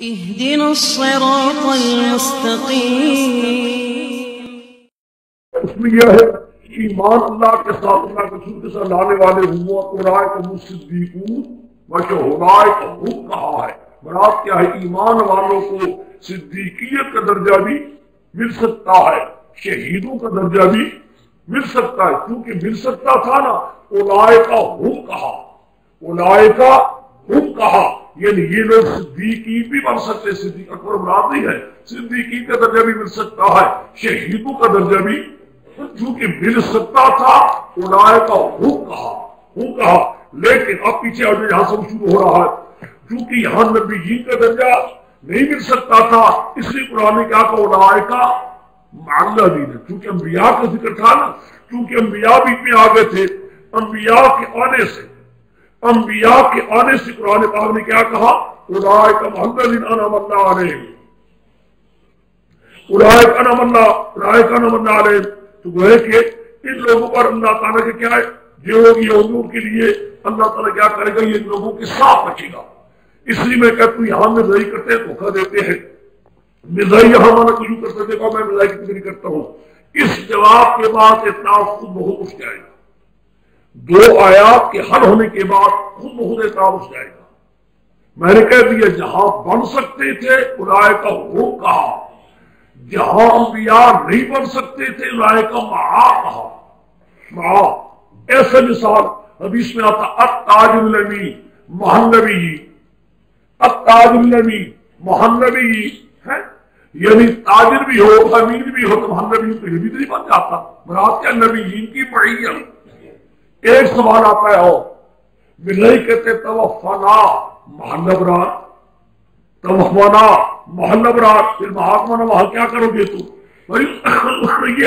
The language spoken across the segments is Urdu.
اهدنا الصراط المستقيم. اس میں یہ ہے ایمان اللہ کے ساتھ اللہ کے رسول کے ساتھ لانے والے اولئک هم الصدیقون وشہداء هم کہا ہے. مراد کیا ہے؟ ایمان والوں کو صدیقیت کا درجہ بھی مل سکتا ہے، شہیدوں کا درجہ بھی مل سکتا ہے. کیونکہ مل سکتا تھا نا، اولئک هم کہا، اولئک هم کہا، یعنی یہ لوگ صدیقین بھی بن سکتے، صدیق اکبر مراد نہیں ہے، صدیقین کا درجہ بھی مل سکتا ہے، شہیدوں کا درجہ بھی چونکہ مل سکتا تھا اولئک هم کہا. لیکن اب پیچھے آج یہاں سے شروع ہو رہا ہے، چونکہ یہاں نبیین کا درجہ نہیں مل سکتا تھا، اس لیے قرآن نے کیا کہا اولئک مع الذین، چونکہ انبیاء کا ذکر تھا نا، چونکہ انبیاء بھی اتنے آگے تھے، انبیاء کے آنے سے قرآن پاک نے کیا کہا اولئک مع الذین انعم اللہ علیہم، اولئک انعم اللہ علیہم. تو وہ ہے کہ ان لوگوں پر اللہ تعالیٰ کے کیا ہے جو ہوگی ان کے لیے اللہ تعالیٰ کیا کرے گا، یہ لوگوں کے ساتھ رکھے گا. اس لیے میں کہتا ہوں یہاں مزاحی کرتے ہیں، دھوکہ دیتے ہیں. مزاحی یہاں مانا کچھ کرتے دیکھا، میں مزاحی کی تقریر کرتا ہوں. اس جواب کے بعد اعتراض خود بخود اٹھ جائے گا. دو آیات کے حل ہونے کے بعد خود بخود اعتراض اٹھ جائے گا. میں نے کہہ دیا جہاں بن سکتے تھے اولئک هم کہا، جہاں انبیاء نہیں بن سکتے تھے اولئک مع کہا. مع ایسے مثال حدیث میں آتا التاج النبی محنبی، التاج النبی محنبی ہے، یعنی تاجر بھی ہو امیر بھی ہو تو محنبی تو یہ بھی نہیں بن جاتا. مراد کیا نبیین کی معیت. ایک سوال آتا ہے اور ملئی کہتے توفنا محنبرات، توفنا محنبرات، پھر محاکمہ وہاں کیا کرو گے تو یہ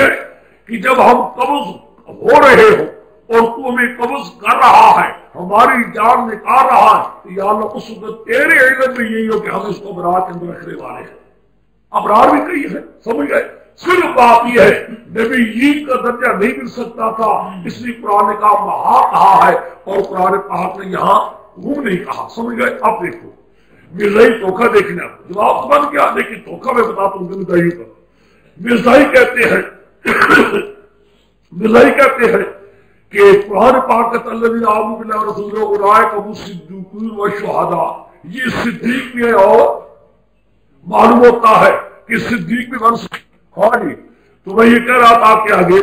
ہے کہ جب ہم قبض ہو رہے ہو اور تو ہمیں قبض کر رہا ہے، ہماری جان نکال رہا ہے، تو یا اللہ اس وقت تیرے علم میں یہی ہو کہ ہم اس کو ابرار کے اندر رکھنے والے ہیں. ابرار بھی کئی ہے، سمجھ گئے. صرف بات یہ ہے نبیین کا درجہ نہیں مل سکتا تھا، اس لیے قرآن نے کہا مہا کہا ہے اور قرآن پاک نے یہاں ہم نہیں کہا. سمجھ گئے. اب دیکھو مرزائی دھوکہ دیکھنا، جواب تو بن گیا لیکن دھوکہ میں بتاتا ہوں مرزائی کا. مرزائی کہتے ہیں کہ قرآن پاک کا الذین آمنوا باللہ ورسولہ اولئک هم الصدیقون والشہداء، یہ صدیق بھی ہے اور معلوم ہوتا ہے کہ صدیق بھی بن سکتے. ہاں جی، تو میں یہ کہہ رہا تھا آپ کے آگے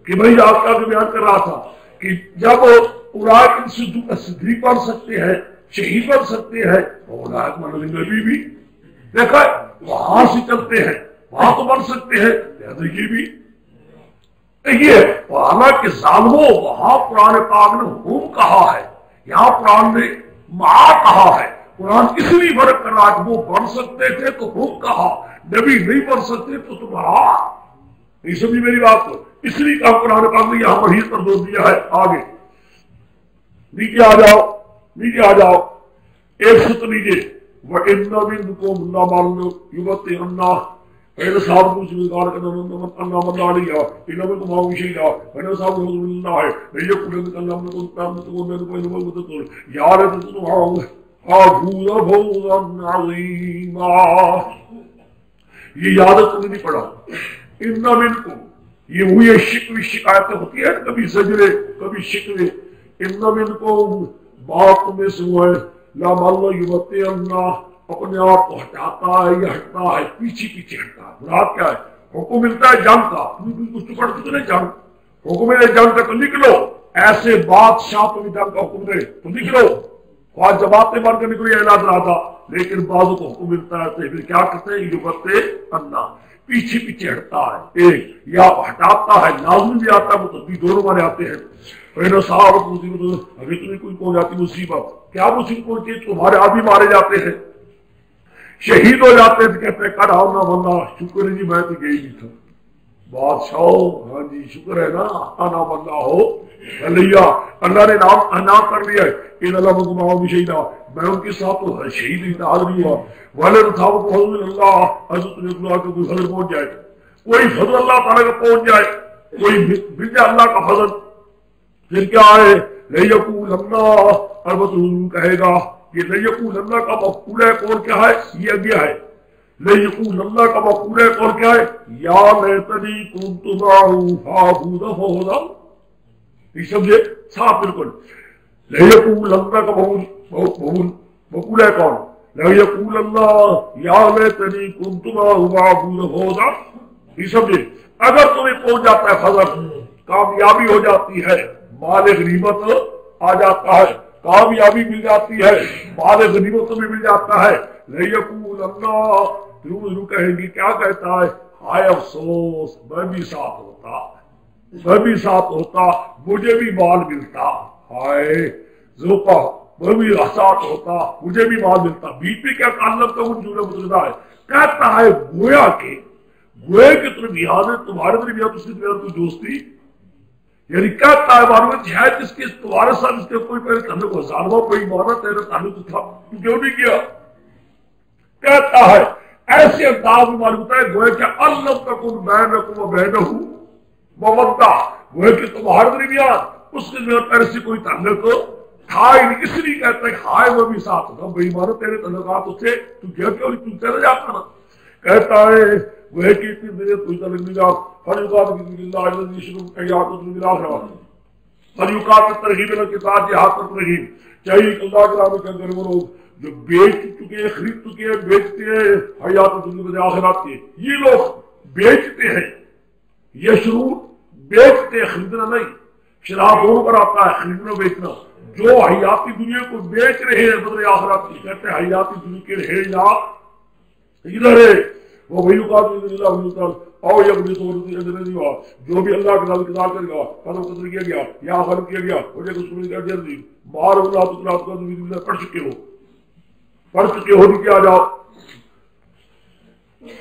کہ بھائی آپ کا آگے بیان کر رہا تھا کہ جب اولئک صدیق بن سکتے ہیں، شہید بن سکتے ہیں، اولئک مع النبی بھی دیکھا وہاں سے چلتے ہیں، وہاں تو بن سکتے ہیں، لہذا یہ بھی یہ حالانکہ ظالموں وہاں قرآن پاک نے ہم کہا ہے، یہاں قرآن نے مع کہا ہے. قرآن اس لیے فرق کر رہا ہے کہ وہ بن سکتے تھے تو ہم کہا، نبی نہیں بن سکتے تو تمہارا نہیں. سمجھی میری بات کو؟ اس لیے کہا قرآن پاک نے یہاں وحی پر زور دیا ہے. آگے نیچے آ جاؤ، نیچے آ جاؤ. ایک ست لیجیے وَإِنَّ مِنْكُمْ لَمَن يُبَطِّئَنَّ فإن أصابكم سوء أنعم الله عليها إنما معه شيئا فإن أصابكم فضل من الله ليقول لك اللهم تكون بينكم وتقول يا رب تطلعوا فوزا فوزا عظيما. یہ یاد تم نے پڑھا ان منکم، یہ وہی شکوی شکایتیں ہوتی ہیں کبھی زجرے کبھی شکوے. ان منکم بات میں سے ہے لمن یبطئن، اپنے آپ کو ہٹاتا ہے یا ہٹتا ہے، پیچھے پیچھے ہٹتا ہے. مراد کیا ہے؟ حکم ملتا ہے جنگ کا، کچھ ٹکڑ کتنے جنگ، حکم ملے جنگ کا تو نکلو. ایسے بادشاہ تو بھی جنگ کا حکم دے تو نکلو، خواہ جماعتیں بن کر نکلو یا اعلان راتا، لیکن بعضوں کو حکم ملتا ہے تو پھر کیا کرتے ہیں یبطئن، پیچھے پیچھے ہٹتا ہے. ایک یا ہٹاتا ہے، لازمی بھی آتا ہے، متعدی دونوں مانے آتے ہیں. فإن أصابكم مصیبت، اگر تمہیں کوئی پہنچ جاتی مصیبت، کیا مصیبت پہنچی؟ تمہارے آدمی مارے جاتے ہیں، شہید ہو جاتے ہیں، تو کہتے ہیں کر آؤ نا واللہ شکر ہے جی میں تو گئی نہیں تھا. بادشاہ ہاں جی شکر ہے نا انا واللہ ہو اللہ نے نام انا کر لیا ہے. ان اللہ مکماؤں بھی شہیدہ، میں ان کے ساتھ تو شہید ہی حاضر ہوا. والے رتھاوت فضل اللہ، حضرت اللہ کا کوئی فضل پہنچ جائے، کوئی فضل اللہ تعالیٰ کا پہنچ جائے، کوئی مل جائے اللہ کا فضل، پھر کیا ہے لیقول اللہ، البتہ کہے گا یہ لیقول اللہ کا مفعول قول کیا ہے؟ یہ اگیا ہے لیقول اللہ کا مفعول قول کیا ہے؟ یا لیتنی کنت معہم فافوز فوزا. یہ سمجھے صاف بالکل. لیقول اللہ کا مفعول قول لیقول اللہ یا لیتنی کنت معہم فافوز فوزا. یہ سمجھے اگر تمہیں پہنچ جاتا ہے فضل، کامیابی ہو جاتی ہے، مال غنیمت آ جاتا ہے، کامیابی مل جاتی ہے، مال غنیمت میں مل جاتا ہے، لیقول اللہ ضرور کہیں گی کیا کہتا ہے؟ ہائے افسوس میں بھی ساتھ ہوتا مجھے بھی مال ملتا، ہائے ذوقا میں بھی ساتھ ہوتا مجھے بھی مال ملتا. بیچ میں کیا تعلق کا وہ جملہ مترجمہ ہے، کہتا ہے گویا کہ درمیان ہے تمہارے درمیان اس کے درمیان کوئی دوستی، یعنی کہتا ہے معلوم ہے جس کے تمہارے ساتھ اس کے کوئی پہلے تعلق ہو ظالمہ کوئی مانا تیرا تعلق تھا تو کیوں نہیں کیا. کہتا ہے ایسے انداز میں معلوم ہوتا ہے گویا کہ اللہ تکن بینکم و بینہ مودہ، گویا کہ تمہارے درمیان اس کے درمیان پہلے سے کوئی تعلق تھا ہی نہیں. اس لیے کہتا ہے ہائے وہ بھی ساتھ ہوتا بھائی مانا تیرے تعلقات اس سے تو کیا کیوں نہیں تم چلے جاتا نا. کہتا ہے وہ کہ اتنی دیر کوئی تعلق نہیں جا فریقات بسم اللہ الذی شروع قیات بالآخرہ فریقات ترغیب الکتاب جہاد ترغیب. چاہیے اللہ کے راستے کے اندر وہ لوگ جو بیچ چکے ہیں خرید چکے ہیں بیچتے ہیں حیات دنیا آخرات کے، یہ لوگ بیچتے ہیں، یہ شروع بیچتے ہیں خریدنا نہیں. شراب دونوں پر آتا ہے خریدنا بیچنا. جو حیاتی دنیا کو بیچ رہے ہیں بدلے آخرات کی کہتے ہیں حیاتی دنیا کے رہے یا ادھر ہے وہ وہی او جو بھی اللہ کے نام کتاب کرے گا قدر کیا گیا یا غلط کیا گیا وجہ کو سننے کا جلدی مار اللہ پڑھ چکے ہو کیا جاؤ.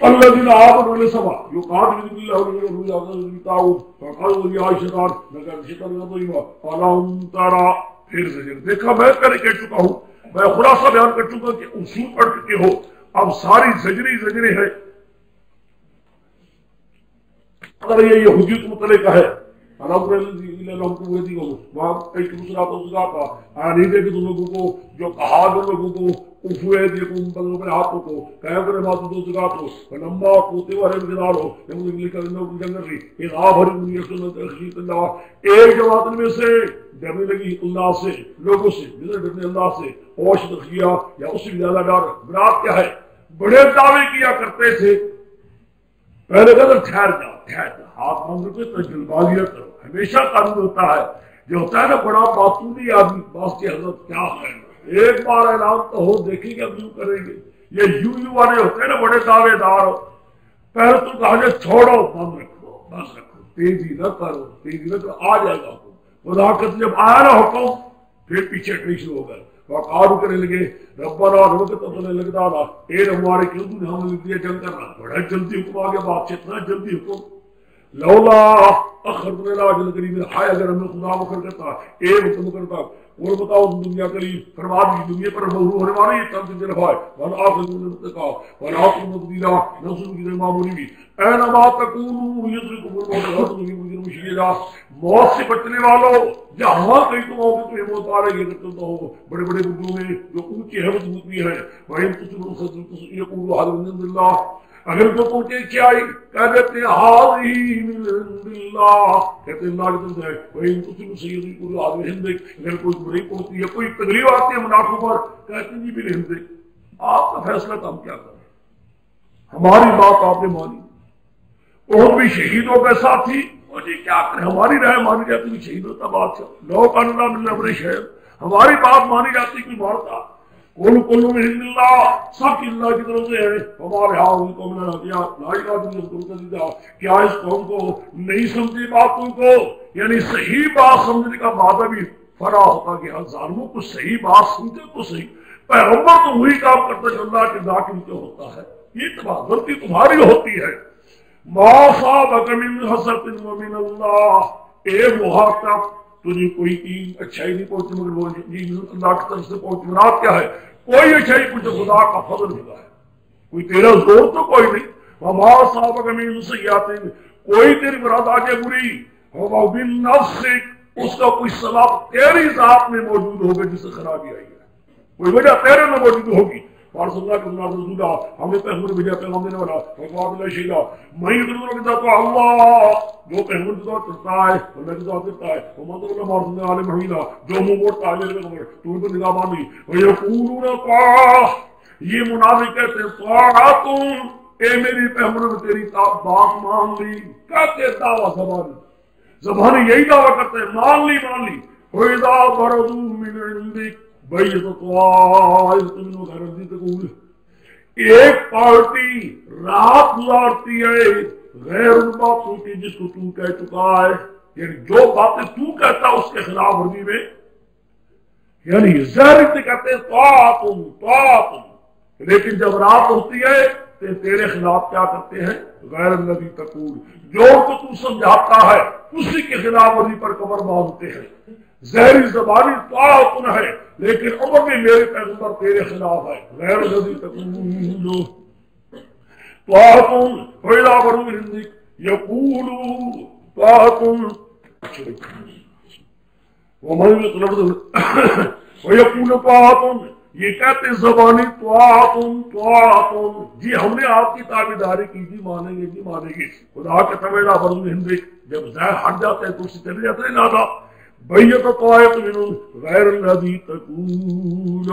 الذين آمنوا بالسماء يقاتلون بالله فقالوا يا شيطان لقد شيطان ضيما فلهم ترى. پھر زجر دیکھا میں کہہ چکا ہوں، میں خلاصہ بیان کر چکا کہ اصول پڑھ چکے ہو، اب ساری زجریں ہیں. اگر یہ حجت متعلق ہے تم لوگوں کو جو کہا تم لوگوں کو اپنے ہاتھوں کو لمبا پوتے والے ایک جماعت میں سے ڈرنے لگی اللہ سے، لوگوں سے ڈرنے اللہ سے اوشت کیا یا اس سے زیادہ ڈر. برات کیا ہے؟ بڑے دعوے کیا کرتے تھے. پہلے کہتے ٹھہر جا ہاتھ بند رکھو تو جلبازیاں کرو. ہمیشہ قانون ہوتا ہے جو ہوتا ہے نا بڑا باتونی آدمی باس کی حضرت کیا ہے ایک بار اعلان تو ہو دیکھیں گے اب یوں کریں گے. یہ یوں والے ہوتے ہیں نا بڑے دعوے دار. پہلے تو کہا چھوڑو بند رکھو تیزی نہ کرو آ جائے گا حکم. وضاحت جب آیا نا حکم پھر پیچھے ہٹنے شروع ہو گئے. وقالو کرنے لگے ربنا رب کے تمہیں لگتا تھا اے ہمارے کیوں تو نے ہم نے دیا جنگ کرنا. بڑا جلدی حکم آ گیا بات سے اتنا جلدی حکم. لولا اخرتنا الى اجل قریب، ہائے اگر ہم نے خدا مکر کرتا اے حکم کرتا اور بتاؤ دنیا قریب فرما دی دنیا پر مغرور ہونے والی ہے تب دن ہے والآخر من اتقا والآخر مبدیلا نصر کی معمولی بھی اینما تکونوا یدرککم الموت وانتم فی بروج مشیدہ. موت سے بچنے والوں جہاں کہیں تم ہوگے تو یہ موت آ رہی ہے کہ تم تو ہو بڑے بڑے بردوں میں جو اونچی ہے مضبوط بھی ہے. وَإِن تُصِبْهُمْ حَسَنَةٌ يَقُولُوا هَذَا مِنْ عِندِ اللَّهِ. اگر تو پوچھے کیا کہہ دیتے ہیں حاضی من عند اللہ، کہتے ہیں اللہ کی طرف ہے. وہی تم سیدی کو آدمی ہندے اگر کوئی بری پہنچتی ہے کوئی تکلیف آتی ہے منافقوں پر کہتے ہیں جی بھی ہندے آپ کا فیصلہ تو ہم کیا کریں، ہماری بات آپ نے مانی. اور بھی شہیدوں کے ساتھی اور جی کیا کریں ہماری رائے مانی جاتی شہیدوں کا بات لو قانون ملنا بڑے شہر ہماری بات مانی جاتی کوئی مارتا کل من اللہ سب اللہ کی طرف سے ہے. ہمارے ہاں ان کو ملا کیا اس قوم کو نہیں سمجھی بات ان کو، یعنی صحیح بات سمجھنے کا مادہ بھی فرا ہوتا کہ ظالموں کو صحیح بات سمجھے تو صحیح. پیغمبر تو وہی کام کرتا ہے اللہ کے ذاکر کے ہوتا ہے. یہ غلطی تمہاری ہوتی ہے. ما صابک من حسنۃ ومن اللہ، اے محترم تجھے کوئی اچھائی نہیں پہنچی مگر وہ اللہ کی طرف سے پہنچی. مراد کیا ہے؟ کوئی اچھائی کچھ خدا کا فضل ملا ہے، کوئی تیرا زور تو کوئی نہیں. وما صابک من سیئات، کوئی تیری مراد آگے بری ہو بالنفس، اس کا کوئی سبب تیری ذات میں موجود ہوگا جس سے خرابی آئی ہے. کوئی وجہ تیرے میں موجود ہوگی. اللہ کے رسولہ ہم نے پیغمبر بھیجا پیغام دینے والا اللہ شیلا میں اللہ جو پیغمبر کی دعوت کرتا ہے اللہ کی دعوت کرتا ہے وہ مطلب اللہ مارسل عالم حویلہ جو منہ موڑتا ہے میرے پیغمبر تو ان پر نگاہ مان لی وَيَقُولُونَ طَاعَةٌ یہ منافق کہتے ہیں طاعَةٌ اے میری پیغمبر نے تیری بات مان لی. کہتے دعویٰ زبانی یہی دعویٰ کرتے ہیں مان لی وَإِذَا بَرَزُوا مِنْ عِنْدِكَ ایک پارٹی رات گزارتی ہے غیر ان باتوں کی جس کو تو کہہ چکا ہے، یعنی جو باتیں تو کہتا اس کے خلاف ورزی میں، یعنی ظاہر سے کہتے ہیں طاعت، لیکن جب رات ہوتی ہے تو تیرے خلاف کیا کرتے ہیں غیر الذی تقول، جو تو سمجھاتا ہے اسی کے خلاف ورزی پر کمر باندھتے ہیں. ظاہری زبانی طاعت ہے لیکن عمر میں میرے پیغمبر تیرے خلاف ہے. غیر الذی تقول طاعت وَإِذَا بَرُوا مِنْ عِنْدِكَ يَقُولُوا طاعت وَيَقُولُ طاعت یہ کہتے ہیں زبانی طاعت جی ہم نے آپ کی تابعداری کی جی مانیں گے. خدا کے تابعدار بَرُوا مِنْ عِنْدِكَ جب ظاہر ہٹ جاتے ہیں تو اس سے چلے جاتے ہیں نادا بیت طائف منہم غیر الذی تقول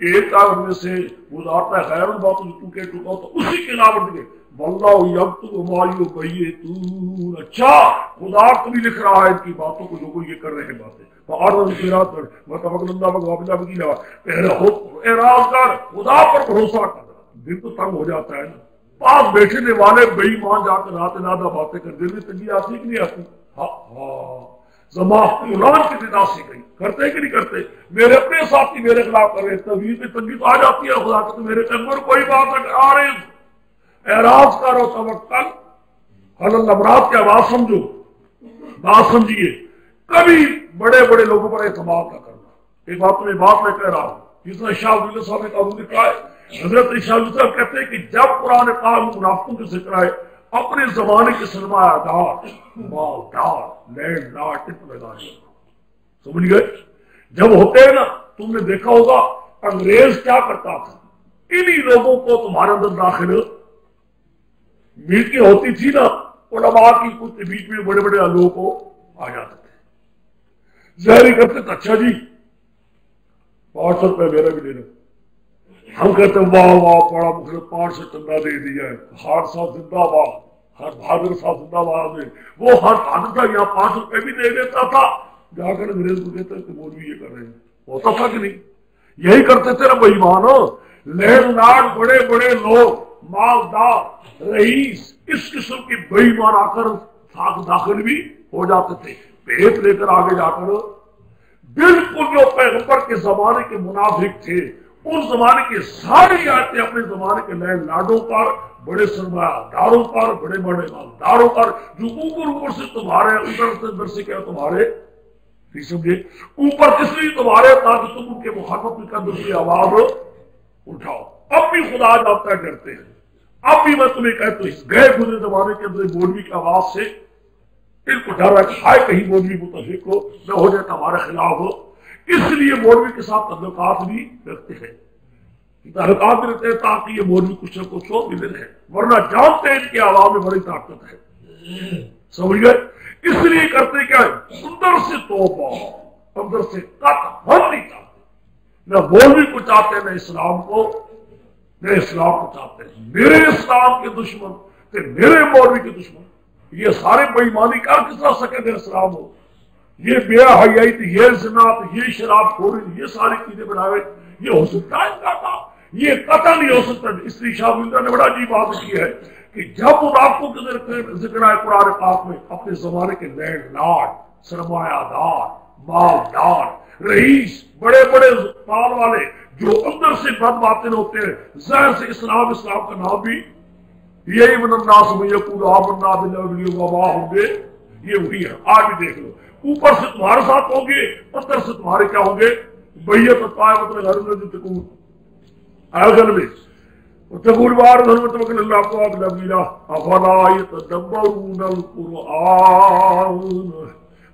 ایک کار میں سے گزارتا ہے غیر البات جو تو کہہ چکا ہو تو اسی کے نام دے واللہ یکتب ما یبیتون. اچھا خدا کو بھی لکھ رہا ہے ان کی باتوں کو جو کوئی یہ کر رہے ہیں باتیں. فعارض الخیرات پر متفق اللہ وابلہ وکیلہ پہلے خود اعراض کر خدا پر بھروسہ کر. دل تو تنگ ہو جاتا ہے نا پاس بیٹھنے والے بے ایمان جا کر رات نادہ باتیں کر دل میں تنگی آتی کہ نہیں آتی. ہاں زمان قرآن کی ندا سے گئی کرتے کہ نہیں کرتے. میرے اپنے ساتھی میرے خلاف کر رہے تبھی میں تنگی تو آ جاتی ہے. خدا کہ میرے پیغمبر کوئی بات اگر آ رہے اعراض کرو توکل حل الامراض کی آواز سمجھو بات سمجھیے. کبھی بڑے بڑے لوگوں پر اعتماد نہ کرنا. ایک بات میں کہہ رہا ہوں جس طرح شاہ عبداللہ صاحب نے قانون لکھا ہے. حضرت شاہ عبداللہ صاحب کہتے ہیں کہ جب قرآن پاک منافقوں کے ذکر آئے اپنے زمانے کے سرمایہ دار مالدار لینڈ لاٹ لگا دیا. سمجھ گئے جب ہوتے ہیں نا تم نے دیکھا ہوگا انگریز کیا کرتا تھا انہی لوگوں کو تمہارے اندر داخل میٹنگ ہوتی تھی نا علماء کی کچھ بیچ میں بڑے بڑے لوگوں کو آ جاتے تھے ظاہری کرتے تھے اچھا جی 500 روپے میرا بھی دے دو. ہم کہتے ہیں واہ واہ بڑا مخلص 500 چندہ دے دیا ہے. ہر صاحب زندہ باد ہر بہادر صاحب زندہ باد ہے. وہ ہر بہادر صاحب یہاں 500 روپے بھی دے دیتا تھا جا کر انگریز کو کہتے ہیں کہ مولوی یہ کر رہے ہیں. ہوتا تھا کہ نہیں یہی کرتے تھے نا بے ایمانو. لینڈ لاٹ بڑے بڑے لوگ مالدار رئیس اس قسم کی بے ایمان آ کر ساتھ داخل بھی ہو جاتے تھے. پیٹ لے کر آگے جا کر بالکل جو پیغمبر کے زمانے کے منافق تھے ان زمانے کے ساری آیتیں اپنے زمانے کے لینڈ لاڈوں پر بڑے سرمایہ داروں پر بڑے بڑے مالداروں پر جو اوپر سے تمہارے اندر سے کیا تمہارے سمجھے اوپر کس لیے تمہارے تاکہ تم ان کے مخالفت کا دوسری آواز اٹھاؤ. اب بھی خدا جانتا ہے ڈرتے ہیں. اب بھی میں تمہیں کہتا ہوں اس گئے گزرے زمانے کے اندر مولوی کی آواز سے ان کو ڈر ہے کہ ہائے کہیں مولوی متفق ہو نہ ہو جائے ہمارے خلاف ہو. اس لیے مولوی کے ساتھ تعلقات بھی رکھتے ہیں تعلقات بھی رکھتے ہیں تاکہ یہ مولوی کچھ نہ کچھ ہو ملے ہے ورنہ جانتے ہیں ان کی آواز میں بڑی طاقت ہے. سمجھ گئے اس لیے کرتے کیا ہے اندر سے توبہ اندر سے قطع ہم نہیں چاہتے نہ مولوی کو چاہتے ہیں نہ اسلام کو چاہتے ہیں. میرے اسلام کے دشمن کہ میرے مولوی کے دشمن یہ سارے بے ایمانی کر کس طرح سکے میرے اسلام ہو. یہ بے حیائی تھی یہ زنا یہ شراب خوری یہ ساری چیزیں بناوے یہ ہو سکتا ہے ان کا کام یہ قطع نہیں ہو سکتا. اس لیے شاہ نے بڑا عجیب بات کی ہے کہ جب منافقوں کے ذکر آئے قرآن پاک میں اپنے زمانے کے لینڈ لاڈ سرمایہ دار مالدار رئیس بڑے بڑے مال والے جو اندر سے بد باطن ہوتے ہیں ظاہر سے اسلام کا نام بھی یہی من الناس من یقول آمنا باللہ وما ہوں گے یہ وہی ہے. آج بھی دیکھ لو اوپر سے تمہارے ساتھ ہوں گے اندر سے تمہارے کیا ہوں گے بیعت طائفۃ غیر الذین تقول اعظم میں تقول بار توکل اللہ کو اب لبیلا افلا یتدبرون القرآن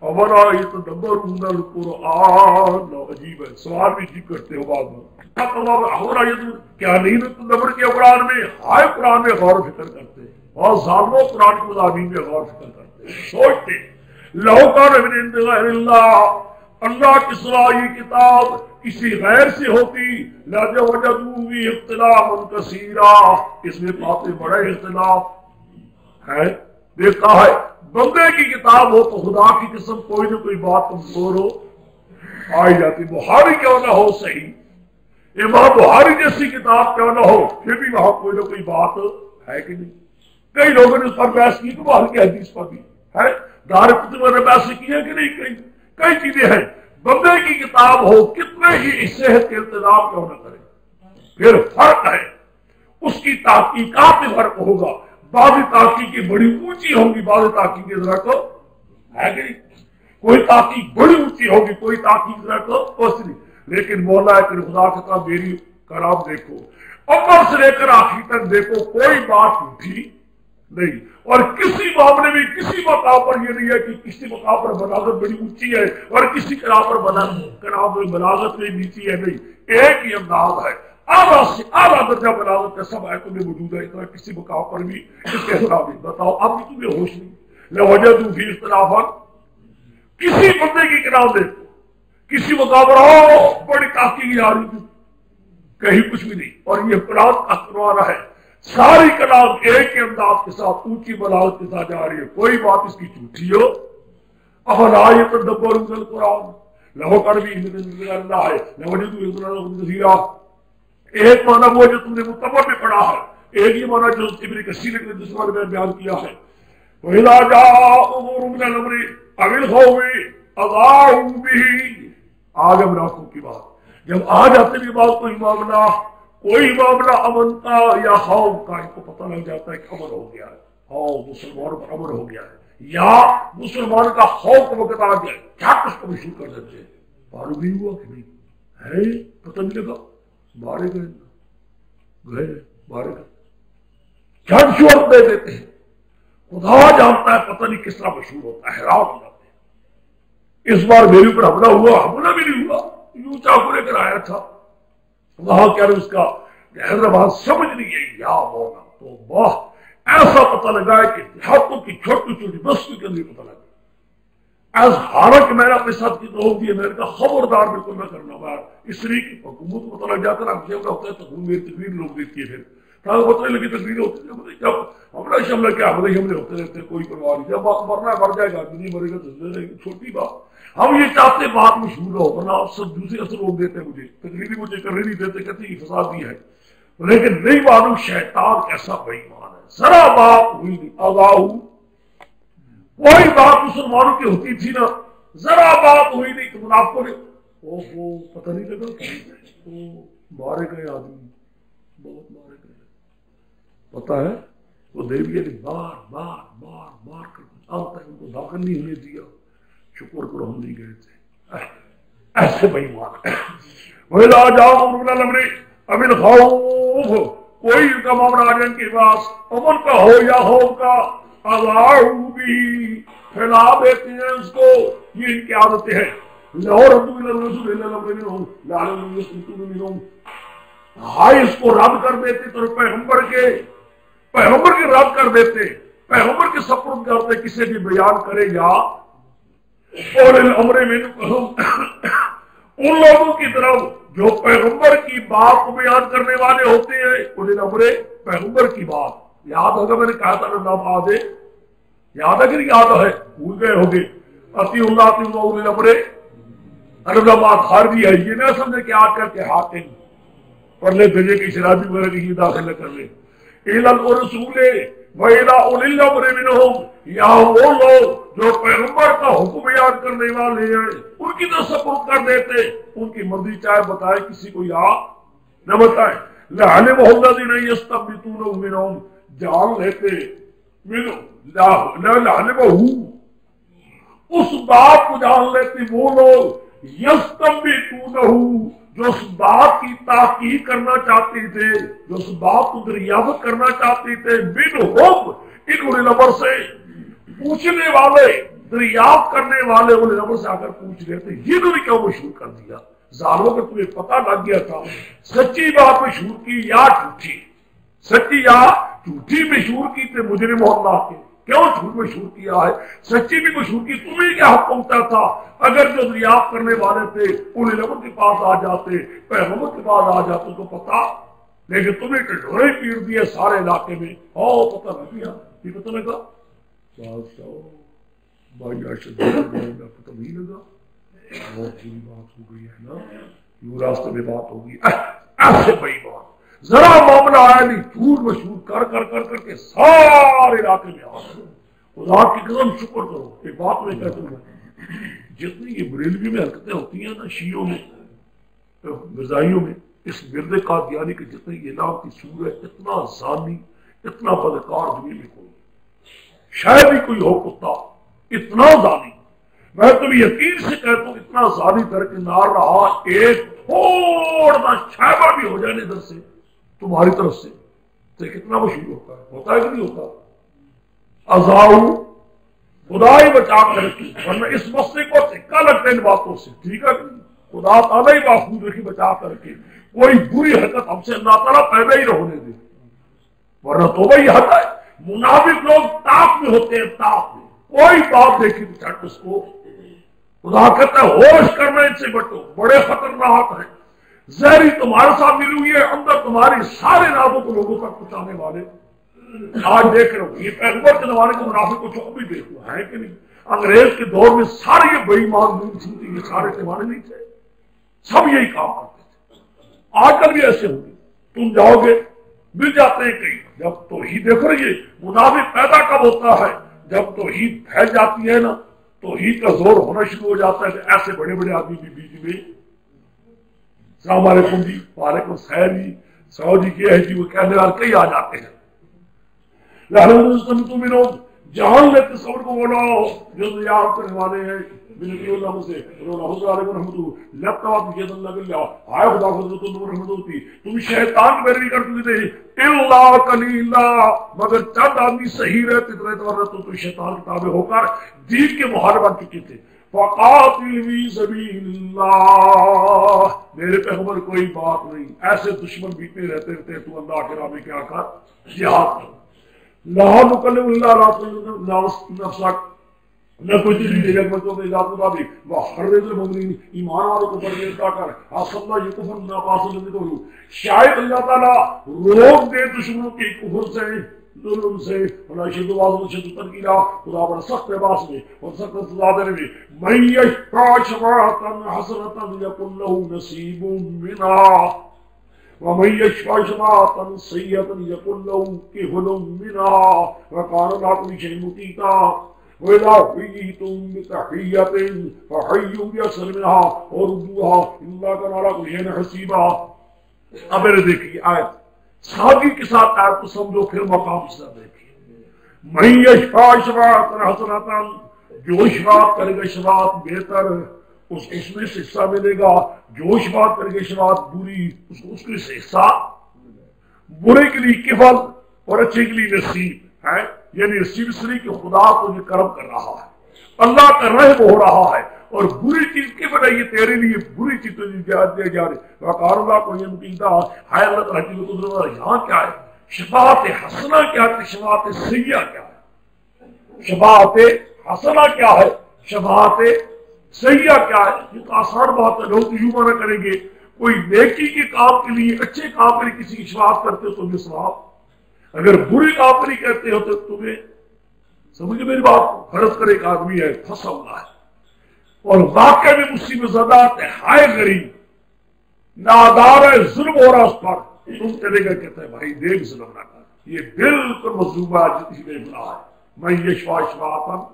ہمارا یہ تدبرون القرآن عجیب ہے، سوال بھی ٹھیک کرتے ہو بعد میں ہمارا یہ کیا نہیں تدبر کیا قرآن میں؟ ہائے قرآن میں غور و فکر کرتے ہیں، بہت ظالموں قرآن کے مضامین میں غور و فکر کرتے ہیں، سوچتے لو کان من عند غیر اللہ، اللہ کی سوا یہ کتاب کسی غیر سے ہوتی لوجدوا فیہ اختلافا کثیرا، اس میں پاتے بڑے اختلاف ہے۔ دیکھتا ہے بندے کی کتاب ہو تو خدا کی قسم کوئی نہ کوئی بات کمزور ہو آئی جاتی، بخاری کیوں نہ ہو صحیح، امام بخاری جیسی کتاب کیوں نہ ہو پھر بھی وہاں کوئی نہ کوئی بات ہے کہ نہیں۔ کئی لوگوں نے اس پر بحث کی، بخاری کی حدیث پر بھی ہے، دار کتب نے بحث کی ہے کہ نہیں، کئی چیزیں ہیں۔ بندے کی کتاب ہو کتنے ہی صحت کے انتظام کیوں نہ کرے، پھر فرق ہے، اس کی تحقیقات میں فرق ہوگا، بعض تحقیقیں بڑی اونچی ہوں گی، بعض تحقیقیں ذرا کو ہے کہ نہیں، کوئی تحقیق بڑی اونچی ہوگی، کوئی تحقیق ذرا کو اوسری، لیکن مولا کہ خدا کا کہا میری کلام دیکھو اول سے لے کر آخر تک دیکھو، کوئی بات جھوٹی نہیں، اور کسی معاملے میں کسی مقام پر یہ نہیں ہے کہ کسی مقام پر بلاغت بڑی اونچی ہے اور کسی کلام پر بلاغت میں نیچی ہے، نہیں، ایک ہی انداز ہے، اعلیٰ سے اعلیٰ درجہ بلاغت کا سب آیتوں میں موجود ہے، اتنا کسی مقام پر بھی اس کے خلاف نہیں۔ بتاؤ اب بھی تمہیں ہوش نہیں، لوجدوا فیہ اختلافا، کسی بندے کی کلام دیکھو کسی مقام پر بڑی تحقیق آ رہی تھی، کہیں کچھ بھی نہیں، اور یہ قرآن اخبار ہے، ساری کلام ایک کے انداز کے ساتھ اونچی بلاغت کے ساتھ جا رہی ہے، کوئی بات اس کی جھوٹی ہو۔ افلا یتدبرون القرآن لو کان فیہ غیر اللہ ہے لوجدوا اختلافا کثیرا، ایک معنی وہ جو تم نے متبر میں پڑھا ہے، ایک ہی معنی جو ابن کثیر نے دوسرے میں بیان کیا ہے، وَإِذَا جَاءَ أَمْرٌ مِّنَ الْأَمْرِ أَوِ الْخَوْفِ أَذَاعُوا بِهِ، آگے منافقوں کی بات، جب آ جاتے بھی بات کوئی معاملہ امن کا یا خوف کا، ان کو پتہ لگ جاتا ہے کہ امن ہو گیا ہے، مسلمانوں پر امن ہو گیا ہے، یا مسلمان کا خوف کا وقت آ گیا ہے، جھٹ اس کو مشہور کر دیتے ہیں، معلوم نہیں ہوا کہ نہیں ہے، پتہ نہیں لگا، مارے گئے مارے گئے، جھٹ شور دے دیتے ہیں، خدا جانتا ہے پتہ نہیں کس طرح مشہور ہوتا ہے، حیران ہو جاتے ہیں۔ اس بار میرے اوپر حملہ ہوا، حملہ بھی نہیں ہوا، یوں چاقو لے کر آیا تھا، وہاں کیا اس کا حیدرآباد سمجھ نہیں ہے، یا مولا تو واہ، ایسا پتہ لگا ہے کہ دیہاتوں کی چھوٹی چھوٹی بستیوں کے اندر پتہ لگا، ایسا حالانکہ میں نے اپنے ساتھ کی تو ہوتی ہے، میں نے کہا خبردار بالکل نہ کرنا، بار اس لیے کہ حکومت کو پتہ لگ جاتا ہے، کیا ہوتا ہے تو میری تقریر لوگ دیکھتی ہے، پھر پتہ لگی تقریر ہوتی ہے، جب حملہ شملہ کیا حملے ہوتے رہتے ہیں، کوئی پرواہ نہیں، جب مرنا ہے مر جائے گا، نہیں مرے گا تو چھوٹی بات، ہم یہ چاہتے بات مشہور ہو، ورنہ سب دوسرے اثر لوگ دیتے ہیں، مجھے تقریری مجھے کرنے نہیں دیتے، کہتے یہ فساد بھی ہے، لیکن نہیں معلوم شیطان کیسا بے ایمان ہے، ذرا بات ہوئی نہیں، آگاہو کوئی بات مسلمانوں کی ہوتی تھی نا، ذرا بات ہوئی نہیں تو منافقوں نے اوہو پتہ نہیں لگا، مارے گئے آدمی، بہت مارے گئے، پتہ ہے وہ دیویہ نے مار کر اب تک ان کو داخل نہیں ہونے دیا، شکر کرو ہم نہیں گئے تھے، ایسے بے ایمان۔ وَإِذَا جَاءَ أَمْرٌ مِّنَ الْأَمْرِ أَوِ الْخَوْفِ، کوئی ان کا معاملہ آ جائے ان کے پاس، امن کا ہو یا خوف کا، أَذَاعُوا بِهِ، پھیلا دیتے ہیں اس کو، یہ ان کی عادتیں ہیں، لَوْ رَدُّوا إِلَى الرَّسُولِ إِلَّا الْأَمْرِ مِنْهُمْ لَعَلَّهُمْ يَسْتَنبِطُونَ مِنْهُمْ، ہائی اس کو رد کر دیتے تو پیغمبر کے رد کر دیتے، پیغمبر کے سپرد کرتے، کسی بھی بیان کرے گا اور الامر منکم، ان لوگوں کی طرف جو پیغمبر کی بات کو بیان کرنے والے ہوتے ہیں، ان الامر پیغمبر کی بات، یاد ہوگا میں نے کہا تھا نام آدھے، یاد ہے کہ نہیں یاد ہے، بھول گئے ہوگے، اطیع اللہ اطیع اولي الامر، ارب بات خارجی ہے، یہ نہ سمجھے کہ آ کر کے حاکم پرلے بھیجے کی شرابی وغیرہ کی داخل نہ کر لے، اِلَى الرسول وَإِلَى أُولِي الْأَمْرِ مِنْهُمْ، یا وہ لوگ جو پیغمبر کا حکم بیان کرنے والے ہیں ان کی طرف سپرد کر دیتے، ان کی مرضی چاہے بتائے کسی کو یا نہ بتائے، لَعَلِمَهُ الَّذِينَ يَسْتَنبِطُونَهُ مِنْهُمْ، جان لیتے لَعَلِمَهُ، اس بات کو جان لیتے وہ لوگ، يَسْتَنبِطُونَهُ، جو اس بات کی تحقیق کرنا چاہتے تھے، جو اس بات کو دریافت کرنا چاہتے تھے، منہم، ان الامر سے، پوچھنے والے دریافت کرنے والے علماء سے آ کر پوچھ رہے تھے یہ انہوں نے کیوں مشہور کر دیا؟ ظالموں کو تمہیں پتہ لگ گیا تھا سچی بات مشہور کی یا جھوٹی، سچی یا جھوٹی مشہور کی تھے مجرم اللہ کے، کیوں جھوٹ مشہور کیا ہے؟ سچی بھی مشہور کی، تمہیں کیا حق پہنچتا تھا؟ اگر جو دریافت کرنے والے تھے ان علماء کے پاس آ جاتے، پیغمبر کے پاس آ جاتے تو پتا، لیکن تمہیں ڈھورے پیڑ دیے سارے علاقے میں، پتہ لگ گیا، یہ پتہ لگا بھائی پتہ نہیں لگا، بہت بری بات ہو گئی ہے نا، یوں راستے میں بات ہوگی ایسے بڑی بات ذرا معاملہ آیا نہیں، جھوٹ مشہور کر کر کر کر کے سارے علاقے میں آ گئے۔ خدا کی قسم شکر کرو، ایک بات میں کہتا ہوں جتنی یہ بریلوی میں حرکتیں ہوتی ہیں نا، شیعوں میں مرزائیوں میں، اس مرد قادیانی کے جتنے یہ نام کی سور ہے، اتنا ظالمی اتنا بدکار دنیا میں کوئی شاید ہی کوئی ہو کتا اتنا ظالم۔ میں تمہیں یقین سے کہتا ہوں اتنا ظالم درکنار رہا، ایک تھوڑا شائبہ بھی ہو جائے ادھر سے تمہاری طرف سے تو کتنا مشہور ہوتا ہے کہ نہیں ہوتا؟ ازاؤ خدا ہی بچا کر رکھی، ورنہ اس مسئلے کو سکا لگتا ہے ان باتوں سے، ٹھیک ہے کہ خدا تعالیٰ ہی محفوظ رکھی بچا کر رکھے، کوئی بری حرکت ہم سے اللہ تعالیٰ پیدا ہی نہ ہونے دے، ورنہ تو وہی حق ہے۔ منافق لوگ تاپ میں ہوتے ہیں، تاپ میں کوئی بات دیکھی تو چھٹ اس کو، خدا کہتا ہے ہوش کرنا ان سے بٹو، بڑے خطرناک ہیں، زہری تمہارے ساتھ ملی ہوئی ہے، اندر تمہاری سارے رازوں کو لوگوں تک پہنچانے والے۔ آج دیکھ رہے ہو یہ پیغمبر کے زمانے کے منافق کو چوک بھی دیکھو ہے کہ نہیں، انگریز کے دور میں سارے یہ بڑی مان تھی، یہ سارے زمانے نہیں تھے، سب یہی کام کرتے تھے، آج کل بھی ایسے ہوگی، تم جاؤ گے مل جاتے ہیں کہیں، جب توحید دیکھو یہ منافق پیدا کب ہوتا ہے؟ جب توحید پھیل جاتی ہے نا، توحید کا زور ہونا شروع ہو جاتا ہے، تو ایسے بڑے بڑے آدمی بھی بیچ میں السلام علیکم جی، وعلیکم السلام جی، سو جی کیا ہے جی، وہ کہنے والے کئی آ جاتے ہیں۔ جہان میں تصور کو بولا جو یاد کرنے والے ہیں بنتی اللہ سے حضر علیہ ورحمۃ لگتا ہوا تجھے اللہ کر لیا آئے خدا حضرت اللہ رحمت ہوتی تم شیطان پیروی کرتے تھے اللہ کلیلہ، مگر چند آدمی صحیح رہتے تھے تو شیطان کے تابع ہو کر دین کے مہار بن چکے تھے۔ فقاتل فی سبیل اللہ، میرے پیغمبر کوئی بات نہیں، ایسے دشمن بیتے رہتے رہتے تو اللہ کے راہ میں کیا کر جہاد کر، لا نکلم اللہ نفسک، نہ کوئی دلی دے گا مطلب اجازت مطابق وحرز المؤمنین، ایمان والوں کو پرہیزگار کر، اللہ یہ کفر نہ پاس نہیں کرو، شاید اللہ تعالیٰ روک دے دشمنوں کے کفر سے ظلم سے، اور شد واضح شد تنقیدہ، خدا بڑا سخت لباس میں اور سخت سزا دینے میں، من یشفع شفاعۃ حسنۃ یکن لہ نصیب منہا ومن یشفع شفاعۃ سیئۃ یکن لہ کفل منہا وکان اللہ کل شیء محیطا وَإِذَا حُيِّيتُم بِتَحِيَّةٍ فَحَيُّوا بِأَحْسَنَ مِنْهَا وَرُدُّوهَا إِنَّ اللَّهَ كَانَ عَلَىٰ كُلِّ شَيْءٍ حَسِيبًا۔ اب میرے دیکھیے آیت سادگی کے ساتھ آیت کو سمجھو، پھر مقام سے دیکھیے۔ مَن یشفع شفاعۃ حسنۃ، جو شفاعت کرے گا شفاعت بہتر اس میں سے حصہ ملے گا، جو شفاعت کرے گا شفاعت بری اس کو اس کے سے حصہ، برے کے لیے کفل اور اچھے کے لیے نصیب ہے، یعنی نصیب اس لیے کہ خدا کو یہ کرم کر رہا ہے، اللہ کا رحم ہو رہا ہے، اور بری چیز کی وجہ یہ تیرے لیے بری چیز تجھے دیا جا رہی، وقار اللہ کو یہ مقیدہ ہے، اللہ تعالیٰ کی قدرت۔ یہاں کیا ہے؟ شفاعت حسنہ کیا ہے؟ شفاعت سیئہ کیا ہے؟ شفاعت حسنہ کیا ہے؟ شفاعت سیئہ کیا ہے؟ یہ تو آسان بات ہے، لوگ یوں مانا کریں گے کوئی نیکی کے کام کے لیے اچھے کام کے لیے کسی کی شفاعت کرتے ہو تو یہ ثواب، اگر بری کام کے لیے کہتے ہو تو تمہیں سمجھے میری بات، فرض کر ایک آدمی ہے پھنسا ہوا ہے اور واقعہ میں مصیبت زدہ ہے، ہائے غریب نادار ہے، ظلم ہو رہا اس پر، تم چلے گا کہتا ہے بھائی دیکھ ظلم نہ کر، یہ بالکل مظلوم ہے جتنی بے گناہ ہے، میں یشفع شفاعۃ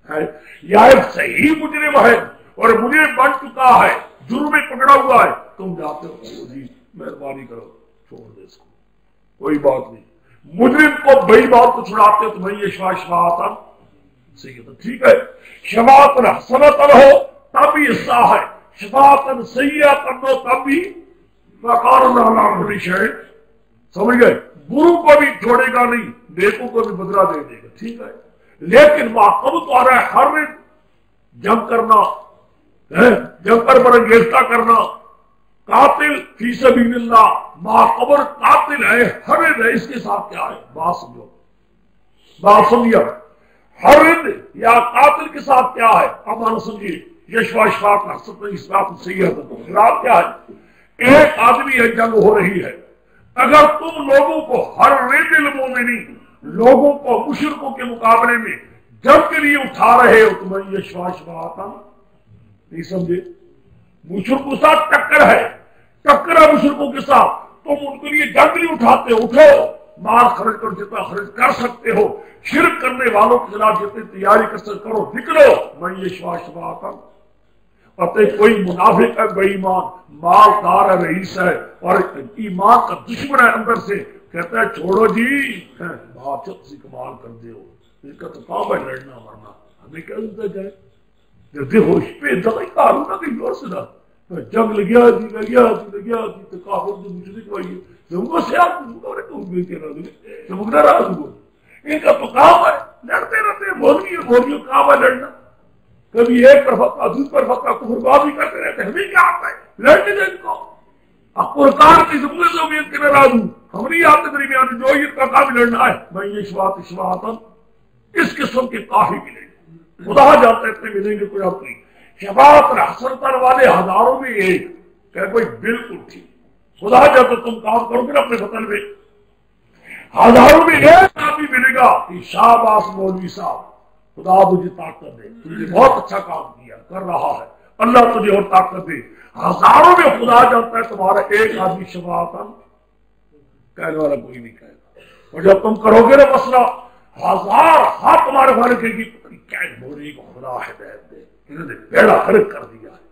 ہے، یا ایک صحیح مجرم ہے اور مجرم بن چکا ہے، جرم میں پکڑا ہوا ہے، تم جاتے ہو جی مہربانی کرو چھوڑ دے اس کو، کوئی بات نہیں، مجرم کو بڑی بات کو چھڑاتے ہو تو میں یشفع شفاعۃ سیئۃ، ٹھیک ہے، شفاعت حسنۃ ہو تب بھی حصہ ہے، شفاعت سیئۃ ہو تب بھی وقار اللہ علیٰ کل شیء، سمجھ گئے، برو کو بھی چھوڑے گا نہیں، نیکوں کو بھی بدلہ دے دے گا، ٹھیک ہے، لیکن معقب تو آ رہا ہے ہر جنگ کرنا، جنگ پر برانگیزتا کرنا، قاتل فی سبیل اللہ ماقبر قاتل ہے، حرد ہے، اس کے ساتھ کیا ہے؟ بات سمجھو، بات سمجھو، حرد یا قاتل کے ساتھ کیا ہے؟ اب مانا سمجھیے، یشوا شفاق حسد اس بات صحیح ہے، خلاف کیا ہے؟ ایک آدمی ہے، جنگ ہو رہی ہے، اگر تم لوگوں کو حرد المومنین، لوگوں کو مشرکوں کے مقابلے میں جنگ کے لیے اٹھا رہے ہو، تمہیں یشوا شفاق نہیں سمجھے؟ مشرکوں کے ساتھ ٹکر ہے، ٹکر ہے مشرکوں کے ساتھ، تم ان کے لیے جنگ نہیں اٹھاتے، اٹھو، مال خرچ کرو جتنا خرچ کر سکتے ہو، شرک کرنے والوں کے خلاف جتنی تیاری کر سکتے کرو، نکلو، میں یہ شفا آتا ہوں۔ پتہ کوئی منافق ہے، بے ایمان، مالدار ہے، رئیس ہے، اور ایمان کا دشمن ہے اندر سے، کہتا ہے چھوڑو جی، بات سے کمال کر دے ہو، اس کا تو کام ہے لڑنا مرنا، ہمیں کیا سمجھا جائے؟ دیکھو اس پہ دوائی کارو نا کہیں اور سے نہ جنگ لگیا تھی تو کافر جو مشرک ہوئی ہے سے آپ ان کا تو کام ہے لڑتے رہتے، بولیوں کام ہے لڑنا، کبھی ایک پر فتح دوسرے پر فتح کفر بازی کرتے رہتے، ہمیں کیا آتا ہے لڑنے دیں ان کو، اب قرآن کی زبان سے امید کے ناراض ہوں، ہم نہیں آتے درمیان جو یہ کا کام لڑنا ہے، میں یہ شفاعت اس قسم کے کافی ملے خدا جانتے اتنے ملیں گے کوئی اپنی شفاعت حسرتن والے ہزاروں میں ایک، کہ کوئی بالکل ٹھیک، خدا جانتے تم کام کرو گے اپنے فتن میں ہزاروں میں ایک آدمی ملے گا کہ شاباش مولوی صاحب، خدا مجھے طاقت دے، تم نے بہت اچھا کام کیا کر رہا ہے، اللہ تجھے اور طاقت دے، ہزاروں میں خدا جانتا ہے تمہارا ایک آدمی شفاعت کہنے والا کوئی نہیں کہے گا، اور جب تم کرو گے نا مسئلہ ہزار ہاتھ تمہارے بھارے کے گی کیا بولی کو خدا ہدایت دے، انہوں نے بیڑا غرق کر دیا ہے،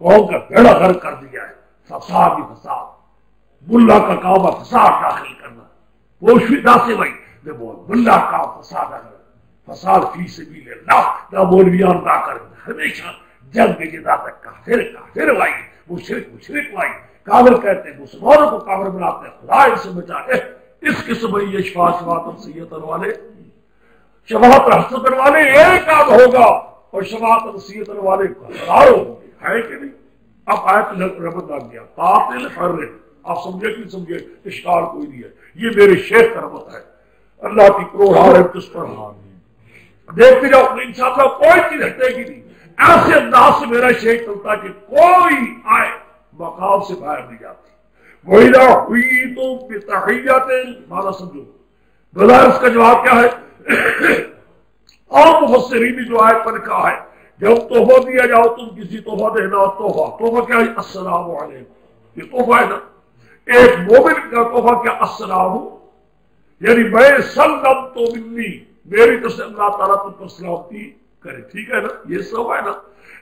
قوم کا بیڑا غرق کر دیا ہے، فساد ہی فساد، ملا کا کام ہے فساد داخل کرنا، پوشیدہ سے بھائی ملا کا فساد ہے، فساد فی سبیل اللہ، نہ مولویان نہ کر ہمیشہ جنگ کے جدا تک کافر بھائی، مشرک بھائی، کافر کہتے ہیں مسلمانوں کو کافر بناتے ہیں، خدا ان سے بچائے، اس قسم یہ شفاعت نصیحت والے شفاعت حسرت والے ایک آدھ ہوگا اور شفاعت نصیحت والے ہزاروں ہوں گے، ہے کہ نہیں؟ اب آیت رحمت آ گیا قاتل حرد، آپ سمجھے کہ سمجھے اشکال کوئی نہیں ہے، یہ میرے شیخ کا رحمت ہے، اللہ کی کروڑ رحمت اس پر دیکھتے جاؤ انشاءاللہ کوئی چیز ہٹے گی نہیں، ایسے انداز سے میرا شیخ چلتا کہ کوئی آئے مقام سے باہر نہیں جاتی، وَإِذَا حُيِّيتُم بِتَحِيَّةٍ مانا سمجھو، بظاہر اس کا جواب کیا ہے؟ اور مفسرین نے جو آیت پر لکھا ہے جب تحفہ دیا جاؤ تم کسی تحفہ دینا، تحفہ کیا ہے؟ السلام علیکم، یہ تحفہ ہے نا، ایک مومن کا تحفہ کیا؟ السلام، یعنی میں سلم تو منی، میری طرف سے اللہ تعالیٰ تم پر سلامتی کرے، ٹھیک ہے نا، یہ سب ہے نا،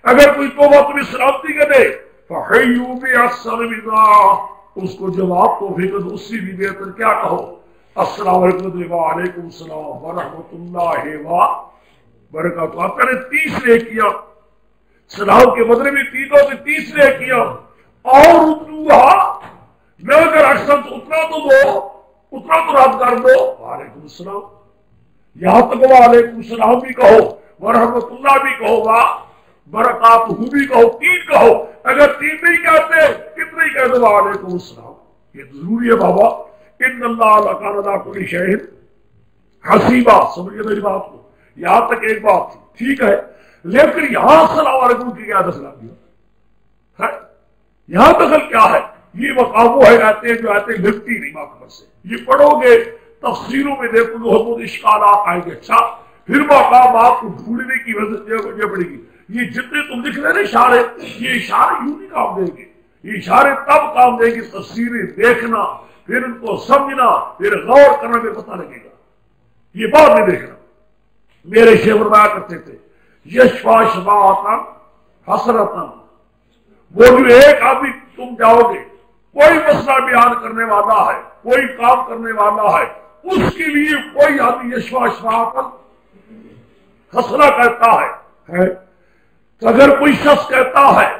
اگر کوئی تحفہ تمہیں سلامتی کرے فَحَيُّوا بِأَحْسَنَ مِنْهَا، اس کو جواب توفیق دو، اس سے بھی بہتر کیا کہو؟ السلام علیکم وعلیکم السلام ورحمۃ اللہ وبرکاتہ، آپ نے تیسرے کیا سلام کے بدلے میں تینوں سے تیسرے کیا، اور ردوہا، میں اگر احسن تو اتنا تو دو، اتنا تو رد کر دو، وعلیکم السلام، یہاں تک وعلیکم السلام بھی کہو، ورحمۃ اللہ بھی کہو، برکاتہ بھی کہو، تین کہو، اگر تین نہیں کہتے کتنے ہی کہتے وعلیکم السلام، یہ ضروری ہے بابا، ان اللہ لکان علی کل شیء حسیبا، سمجھے میری بات کو، یہاں تک ایک بات تھی ٹھیک ہے، لیکن یہاں السلام علیکم کی کیا دخل آ گیا ہے؟ یہاں دخل کیا ہے؟ یہ مقام وہ ہے آتے جو آتے لکھتی نہیں مقام سے، یہ پڑھو گے تفسیروں میں دیکھو گے بہت اشکالات آئیں گے، اچھا پھر مقام آپ کو ڈھونڈنے کی وجہ پڑے گی، یہ جتنے تم لکھ رہے نا اشارے، یہ اشارے یوں نہیں کام دیں گے، یہ اشارے تب کام دیں گے تفسیریں دیکھنا، پھر ان کو سمجھنا، پھر غور کرنا، پھر پتہ لگے گا، یہ بات نہیں دیکھنا۔ میرے شیخ فرمایا کرتے تھے یشفع شفاعتن حسرتن، وہ جو ایک آدمی تم جاؤ گے کوئی مسئلہ بیان کرنے والا ہے، کوئی کام کرنے والا ہے، اس کے لیے کوئی آدمی یشفع شفاعتن حسرہ کہتا ہے، تو اگر کوئی شخص کہتا ہے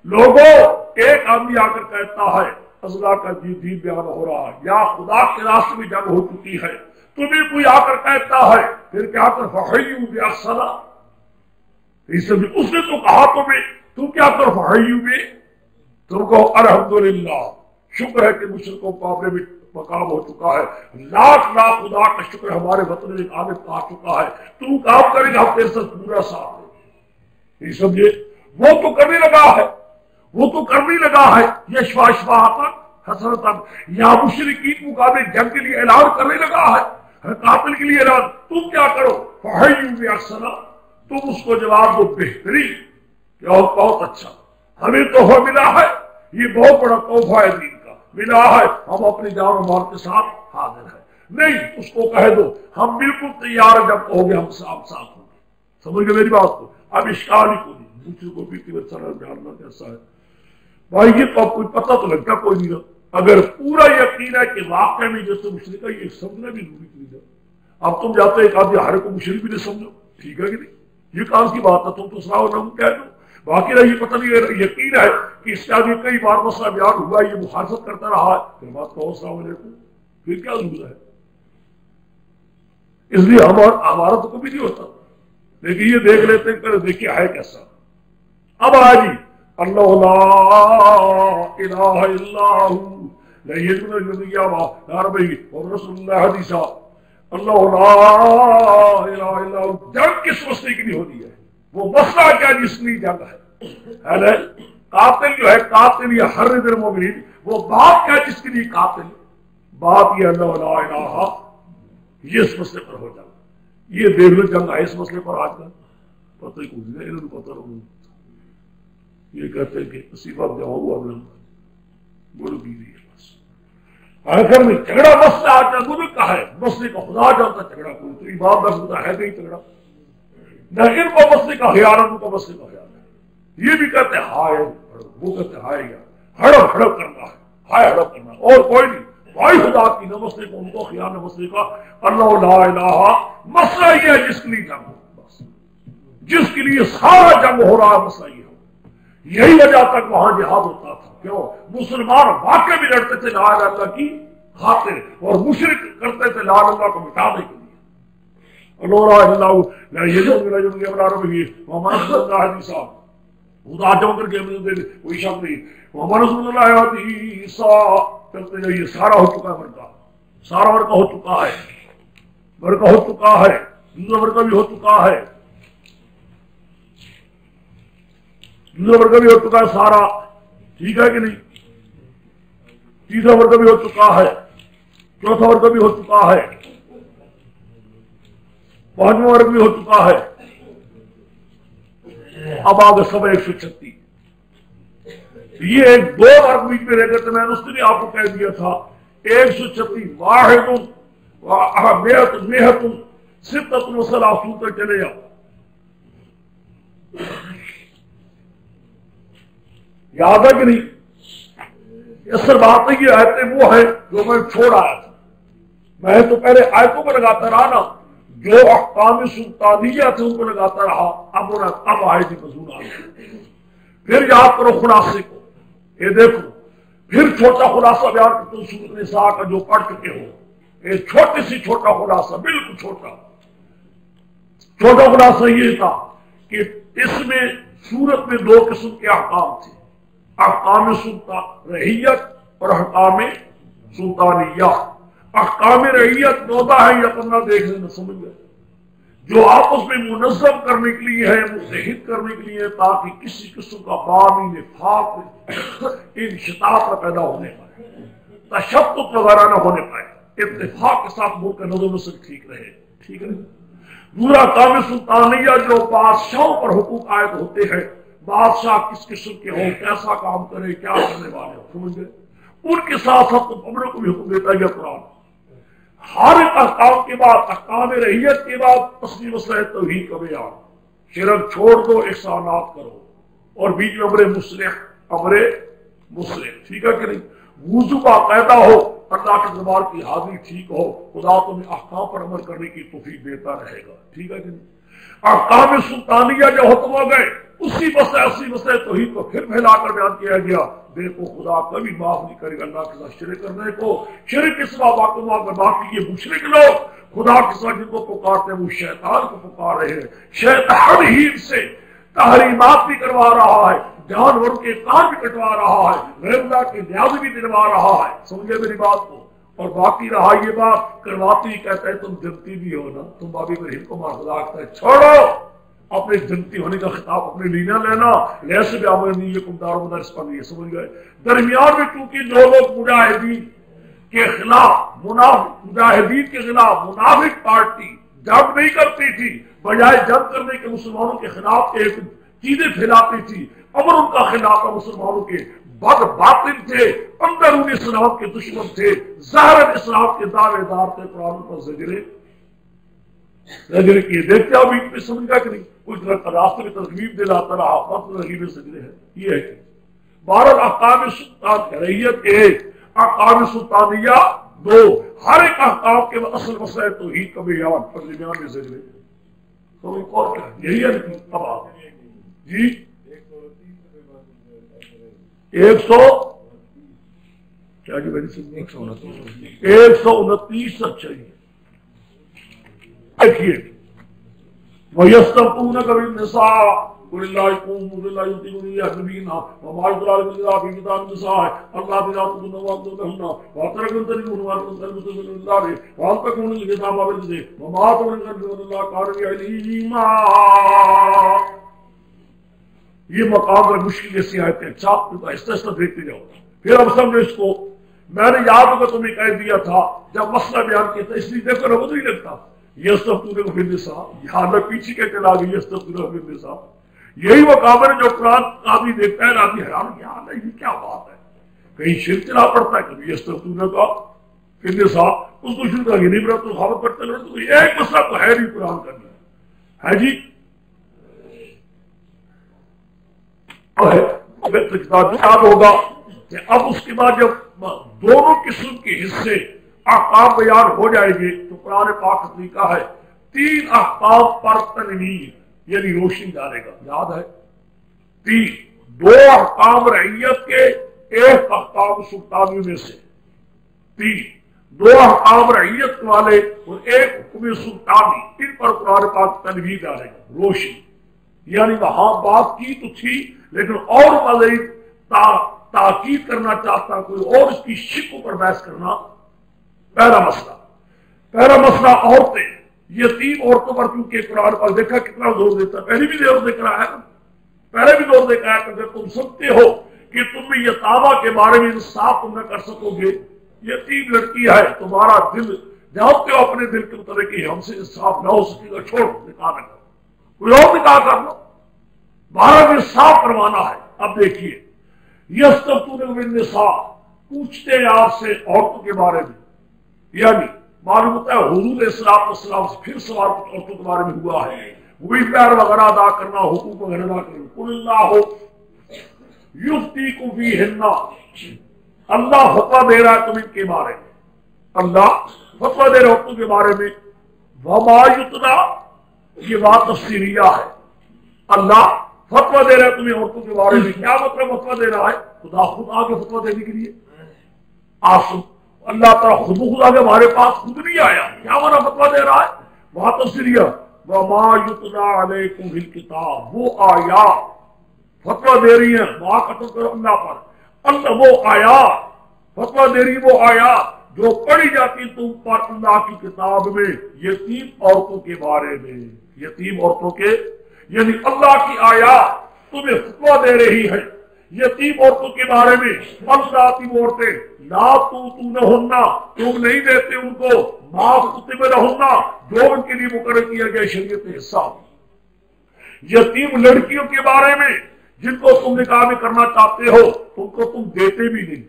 لوگوں، ایک آدمی آ کر کہتا ہے اللہ کا دین بیان ہو رہا ہے یا خدا کے راستے میں جنگ ہو چکی ہے، تمہیں کوئی آ کر کہتا ہے پھر کیا کر فحیوا بأحسن، اس نے تو کہا تمہیں، تم کیا کر فحیوا بھی، تم کہو الحمدللہ، شکر ہے کہ مشرکوں کو معاملے میں مقام ہو چکا ہے، لاکھ لاکھ خدا کا شکر ہمارے وطن میں عادت آ چکا ہے، تو کام کرے گا ہم تیرے ساتھ پورا ساتھ دیں۔ یہ سمجھے، وہ تو کرنے لگا ہے، وہ تو کرنے لگا ہے، یہ شفاعتاً حسرتاً، یا مشرکین کے مقابلے جنگ کے لیے اعلان کرنے لگا ہے، قاتل کے لیے اعلان، تم کیا کرو فحیوا بأحسن، تم اس کو جواب دو بہترین، کہ بہت اچھا، ہمیں تحفہ ملا ہے، یہ بہت بڑا تحفہ ہے دین کا ملا ہے، ہم اپنی جان و مال کے ساتھ حاضر ہیں۔ نہیں، اس کو کہہ دو ہم بالکل تیار ہیں، جب کہو گے ہم ساتھ ہوں گے۔ سمجھ گئے میری بات کو؟ اب اشکال ہی کوئی نہیں، دوسرے کو بھی جاننا کیسا ہے بھائی، یہ تو آپ کو پتہ تو لگتا کوئی نہیں رہا، اگر پورا یقین ہے کہ واقعہ میں جیسے مشرک ہے، یہ سمجھنا بھی ضروری نہیں ہے۔ اب تم جاتے ایک آدمی ہر کو مشرک بھی نہیں سمجھو، ٹھیک ہے کہ نہیں؟ یہ کام کی بات ہے، تم تو سراؤ نہ کہہ دو، باقی رہا یہ پتہ نہیں یقین ہے کہ اس کے آگے کئی بار مسئلہ بیان ہوا ہے، یہ مخالفت کرتا رہا ہے، پھر بات کہو السلام علیکم، پھر کیا ضرورت ہے؟ اس لیے ہمارا تو کبھی نہیں ہوتا، لیکن یہ دیکھ لیتے ہیں کہ دیکھیے ہے کیسا۔ اب آجی اللہ لا الہ الا ہو لا یجن یا ربی ورسول اللہ حدیثہ، اللہ لا الہ الا ہو، جنگ کس مسئلے کے لیے ہوتی ہے؟ وہ مسئلہ کیا جس لیے جنگ ہے؟ قاتل جو ہے، قاتل یا حرد المؤمنین، وہ بات کیا جس کے لیے قاتل؟ بات یہ اللہ لا الہ، یہ اس مسئلے پر ہو جائے، یہ دیکھ لو جنگ ہے اس مسئلے پر آج کل، پتہ ہی کچھ نہیں، انہوں نے پتہ نہیں، یہ کہتے ہیں کہ نصیبہ جہاں ہوا بولو بیوی ہے بس، آخر میں جھگڑا مسئلہ آج ملک کا ہے، مسئلے کا خدا جانتا جھگڑا کوئی تو امام رسول ہے نہیں جھگڑا، نہ ان کو مسئلے کا خیال ہے، ان کو مسئلے کا خیال ہے، یہ بھی کہتے ہیں ہائے، وہ کہتے ہیں ہائے یا ہڑپ ہڑپ کرنا ہے، ہائے ہڑپ کرنا، اور کوئی نہیں، بھائی خدا کی نہ مسئلے کو ان کو خیال ہے مسئلے کا، اللہ لا الہ، مسئلہ یہ ہے جس کے لیے جنگ ہو، بس جس کے لیے سارا جنگ ہو رہا ہے، مسئلہ یہ ہو، یہی وجہ تک وہاں جہاد ہوتا تھا، کیوں؟ مسلمان واقع بھی لڑتے تھے لا الہ الا اللہ کی خاطر، اور مشرک کرتے تھے لا الہ الا اللہ کو مٹانے کے لیے، اللہ اللہ لا یجوز ولا یجوز ولا ربی محمد صلی اللہ علیہ وسلم، خدا جو کر کے کوئی شک نہیں، محمد صلی اللہ علیہ وسلم چلتے جائیے، سارا ہو چکا ہے مرکہ، سارا مرکہ ہو چکا ہے، مرکہ ہو چکا ہے، دوسرا مرکہ بھی ہو چکا ہے، دوسرا مرکہ بھی ہو چکا ہے سارا، ٹھیک ہے کہ نہیں؟ تیسرا مرکہ بھی ہو چکا ہے، چوتھا مرکہ بھی ہو چکا ہے، پانچواں مرکہ بھی ہو چکا ہے، اب آگے سب 136، یہ ایک دو مرکہ بیچ میں رہ گئے تھے، میں نے اس نے آپ کو کہہ دیا تھا 136 واحد میہت ستۃ وثلاثون تک چلے جاؤ، یاد ہے کہ نہیں؟ اصل بات ہے یہ آیتیں وہ ہیں جو میں چھوڑ آیا تھا، میں تو پہلے آیتوں کو لگاتا رہا نا، جو احکام سلطانیہ تھے ان کو لگاتا رہا، اب آئے تھی مضمون آ گئی، پھر یاد کرو خلاصے کو، یہ دیکھو پھر چھوٹا خلاصہ بیان کرتے ہو سورۃ النساء کا جو پڑھ چکے ہو، ایک چھوٹی سی چھوٹا خلاصہ، بالکل چھوٹا خلاصہ یہ تھا کہ اس میں سورت میں دو قسم کے احکام تھے، احکام سلطان رعیت اور احکام سلطانیہ۔ احکام رعیت 14 ہے، یا 15 دیکھ لینا، سمجھ گئے، جو آپس میں منظم کرنے کے لیے ہے، متحد کرنے کے لیے، تاکہ کسی قسم کا بامی نفاق انشقاق نہ پیدا ہونے پائے، تشدد وغیرہ نہ ہونے پائے، اتفاق کے ساتھ ملک کا نظم و نسق ٹھیک رہے، ٹھیک ہے۔ پورا احکام سلطانیہ جو بادشاہوں پر حقوق عائد ہوتے ہیں، بادشاہ کس قسم کے ہو، کیسا کام کرے، کیا کرنے والے ہو، سمجھ گئے، ان کے ساتھ ساتھ پبلک کو بھی حکم دیتا ہے قرآن۔ ہر ایک احکام کے بعد، احکام رعیت کے بعد اصلی مسئلہ توحید کا بیان، شرک چھوڑ دو، احسانات کرو، اور بیچ میں امر مسلم، ٹھیک ہے کہ نہیں، وضو باقاعدہ ہو، اللہ کے دربار کی حاضری ٹھیک ہو، خدا تمہیں احکام پر عمل کرنے کی توفیق دیتا رہے گا، ٹھیک ہے کہ نہیں۔ احکام سلطانیہ جو ختم ہو گئے، اسی مسئلہ توحید کو پھر پھیلا کر بیان کیا گیا، دیکھو خدا کبھی معاف نہیں کرے گا اللہ کے ساتھ شرک کرنے کو، شرک کے سوا باقی یہ مشرک لوگ خدا کے ساتھ جن کو پکارتے ہیں وہ شیطان کو پکار رہے ہیں. شیطان ہی ان سے تحریمات بھی کروا رہا ہے, جانوروں کے کان بھی کٹوا رہا ہے, غیر اللہ کے نیاز بھی دلوا رہا ہے. سمجھے میری بات کو؟ اور باقی رہا یہ بات کرواتی ہی کہتا ہے تم جنتی بھی ہو نا, تم بابی ابراہیم کو مذاق ہے. چھوڑو اپنے جنتی ہونے کا خطاب اپنے لیے نہ لینا. ایسے بھی عمل نہیں, یہ کمدار مدرس پر نہیں ہے. سمجھ گئے؟ درمیان میں چونکہ جو لوگ مجاہدین کے خلاف مجاہدین کے خلاف منافق پارٹی جنگ نہیں کرتی تھی, بجائے جنگ کرنے کے مسلمانوں کے خلاف ایک چیزیں پھیلاتی تھی, امر ان کا خلاف مسلمانوں کے بد باطن تھے, اندرون اسلام کے دشمن تھے, ظاہر اسلام کے دعوے دار تھے. قرآن پر زجرے کیے. دیکھتے ابھی ان پہ سمجھ گیا کہ نہیں؟ کچھ راستے میں ترغیب دلاتا رہا, وقت رغیب زجرے ہے. یہ ہے کہ 12 احکام سلطان ریت 1, احکام سلطانیہ 2, ہر ایک احکام کے اصل مسئلہ توحید کا بیان پر درمیان میں زجرے. تو ایک اور کیا یہی ہے اب آپ جی 100 کیا جی میری 129 اچھا جی. دیکھیے وَيَسْتَفْتُونَكَ بِالنِّسَاءِ قُلِ اللَّهُ يُفْتِيكُمْ فِي النِّسَاءِ وَمَا يُتْلَىٰ عَلَيْكُمْ فِي كِتَابِ النِّسَاءِ اللَّاتِي لَا تُؤْتُونَ وَأَنتُمْ وَأَتْرَكُمْ تَرِثُونَ وَأَنتُمْ اللَّهِ وَأَنْ تَكُونُوا الْكِتَابَ بِالْيَدِ وَمَا تُمْلِكُونَ اللَّهُ كَانَ عَلِيمًا. یہ مقام پر مشکل سے آئے چاپ کو آہستہ آہستہ دیکھتے جاؤ. پھر اب سمجھو اس کو. میں نے یاد ہوگا تمہیں کہہ دیا تھا جب مسئلہ بیان کیا تھا, اس لیے دیکھو نہ نہیں لگتا یستفتونک فی النساء, یہاں میں پیچھے کے چلا گئی یستفتونک فی النساء. یہی مقام ہے جو قرآن آدمی دیکھتا ہے آدمی حیران یہاں نہیں یہ کیا بات ہے, کہیں شرک چلا پڑتا ہے کبھی یستفتونک فی النساء اس کو شروع کر یہ نہیں بڑا تو خبر پڑتے لڑتے تو ایک مسئلہ تو ہے نہیں قرآن کرنا ہے جی. یاد ہوگا کہ اب اس کے بعد جب دونوں قسم کے حصے احکام بیان ہو جائیں گے تو قرآن پاک طریقہ ہے 3 احکام پر تنویر یعنی روشنی ڈالے گا. یاد ہے 2 احکام رعیت کے, 1 احکام سلطانی میں سے. 2 احکام رعیت والے اور 1 حکم سلطانی, ان پر قرآن پاک تنویر ڈالے گا روشنی. یعنی وہاں بات کی تو تھی لیکن اور مزید تاکید کرنا چاہتا کوئی اور اس کی شکوں پر بحث کرنا. پہلا مسئلہ عورتیں, یتیم عورتوں پر کیونکہ قرآن پر دیکھا کتنا زور دیتا ہے, پہلے بھی زور دے کر آیا کہ جب تم سنتے ہو کہ تم بھی یتامہ کے بارے میں انصاف تم نہ کر سکو گے, یتیم لڑکی ہے, تمہارا دل جانتے ہو اپنے دل کے مطابق کہ ہم سے انصاف نہ ہو سکے گا, چھوڑ نکاح نہ کرو, کوئی اور نکاح کر لو, 12 میں صاف کروانا ہے. اب دیکھیے یستفتونک فی النساء, پوچھتے ہیں آپ سے عورتوں کے بارے میں, یعنی معلوم ہوتا ہے حضور السلام سے پھر سوال کچھ عورتوں کے بارے میں ہوا ہے, وہی پیار وغیرہ ادا کرنا, حقوق وغیرہ ادا کرنا. قل اللہ یفتیکم فیہن, اللہ فتویٰ دے رہا ہے تم ان کے بارے میں, اللہ فتویٰ دے رہا ہے عورتوں کے بارے میں. وما یتلیٰ, یہ بات تفسیریہ ہے, اللہ فتویٰ دے رہا ہے تمہیں عورتوں کے بارے میں. کیا مطلب فتویٰ دے رہا ہے؟ خدا خود آگے فتویٰ دینے کے لیے اللہ تعالیٰ خود آگے ہمارے پاس خود نہیں آیا. کیا مانا فتویٰ دے رہا ہے؟ وہاں تفسیریہ وما یتلیٰ علیکم فی الکتاب, وہ آیات فتویٰ دے رہی ہیں وہاں قتل کرو اللہ پر. اللہ وہ آیات فتویٰ دے رہی, وہ آیات جو پڑھی جاتی تم پر اللہ کی کتاب میں یتیم عورتوں کے بارے میں. یتیم عورتوں کے یعنی اللہ کی آیات تمہیں فتویٰ دے رہی ہے یتیم عورتوں کے بارے میں. اللہ عورتیں لا تؤتونہن, تم نہیں دیتے ان کو ما کتب لہن, جو ان کے لیے مقرر کیا گیا شریعت حصہ. یتیم لڑکیوں کے بارے میں جن کو تم نکاح میں کرنا چاہتے ہو ان کو تم دیتے بھی نہیں,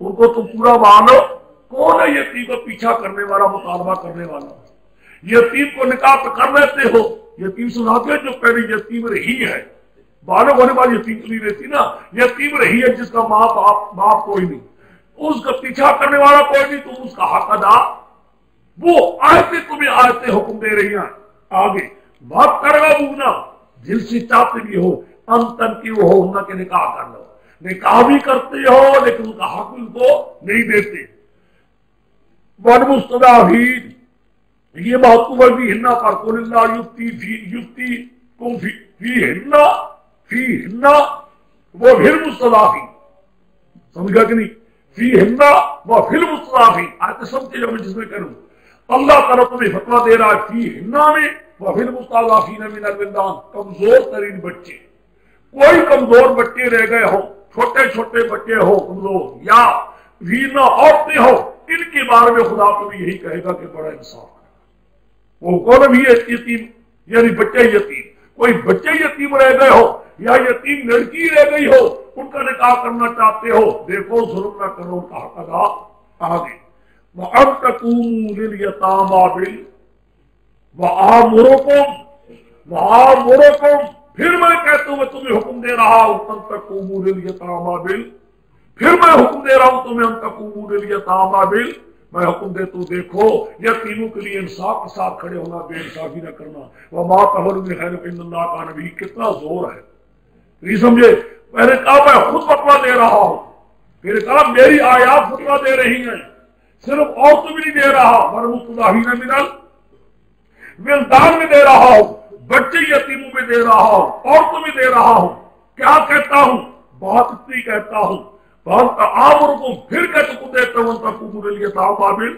ان کو تم پورا مانو. کون ہے یتیم کو پیچھا کرنے والا, مطالبہ کرنے والا؟ یتیم کو نکاح پہ کر لیتے ہو, یتیم سناتے ہیں جو پہلے یتیم رہی ہے, بالغ ہونے والی یتیم نہیں رہتی نا, یتیم رہی ہے جس کا ماں باپ کوئی نہیں, اس کا پیچھا کرنے والا کوئی نہیں, تم اس کا حق ادا. وہ آیتیں تمہیں آیتیں حکم دے رہی ہیں. آگے بات کرنا بھونا, دل سے چاہتے بھی ہو انتن کی وہ ہو ان کے نکاح کر لو, نکاح بھی کرتے ہو لیکن ان کا حق ان کو نہیں دیتے. والمستضعفین, یہ محکوم بھی ہننا پر قل اللہ یفتی کم فی ہننا وہ پھر مستضعفین، سمجھ گیا کہ نہیں؟ فی ہننا وہ پھر مستضعفین، آتے سمجھے جب میں جس میں کروں اللہ تعالیٰ تمہیں فتویٰ دے رہا ہے فی ہننا میں وہ پھر مستضعفین من الولدان، کمزور ترین بچے، کوئی کمزور بچے رہ گئے ہو، چھوٹے چھوٹے بچے ہو کمزور یا وینا عورتیں ہو، ان کے بارے میں خدا تمہیں یہی کہے گا کہ بڑا انصاف کرنا۔ وہ کون بھی یتیم یعنی بچے یتیم، کوئی بچے یتیم رہ گئے ہو یا یتیم لڑکی رہ گئی ہو، ان کا نکاح کرنا چاہتے ہو، دیکھو ظلم نہ کرو، ان کا حق ادا آگے وَأَن تَقُومُوا لِلْيَتَامَىٰ وَآمُرُكُمْ، پھر میں کہتا ہوں، میں تمہیں حکم دے رہا ہوں أَن تَقُومُوا لِلْيَتَامَىٰ، پھر میں حکم دے رہا ہوں تمہیں أَن تَقُومُوا لِلْيَتَامَىٰ، میں حکم دے تو دیکھو یتیموں کے لیے انصاف کے ساتھ کھڑے ہونا، بے انصافی نہ کرنا۔ وَمَا تَفْعَلُوا مِنْ خَيْرٍ فَإِنَّ اللَّهَ كَانَ بِهِ، کتنا زور ہے، نہیں سمجھے؟ پہلے کہا میں خود فتویٰ دے رہا ہوں، پھر کہا میری آیات فتویٰ دے رہی ہیں، صرف عورتوں میں نہیں دے رہا، وَالْمُسْتَضْعَفِينَ مِنَ الْوِلْدَانِ میں دے رہا ہوں، بچے یتیموں میں دے رہا ہوں، عورتوں میں دے رہا ہوں۔ کیا کہتا ہوں؟ بات اتنی کہتا ہوں، آمرکم، پھر کہتا ہوں دیتا ہوں تقوموا لليتامى،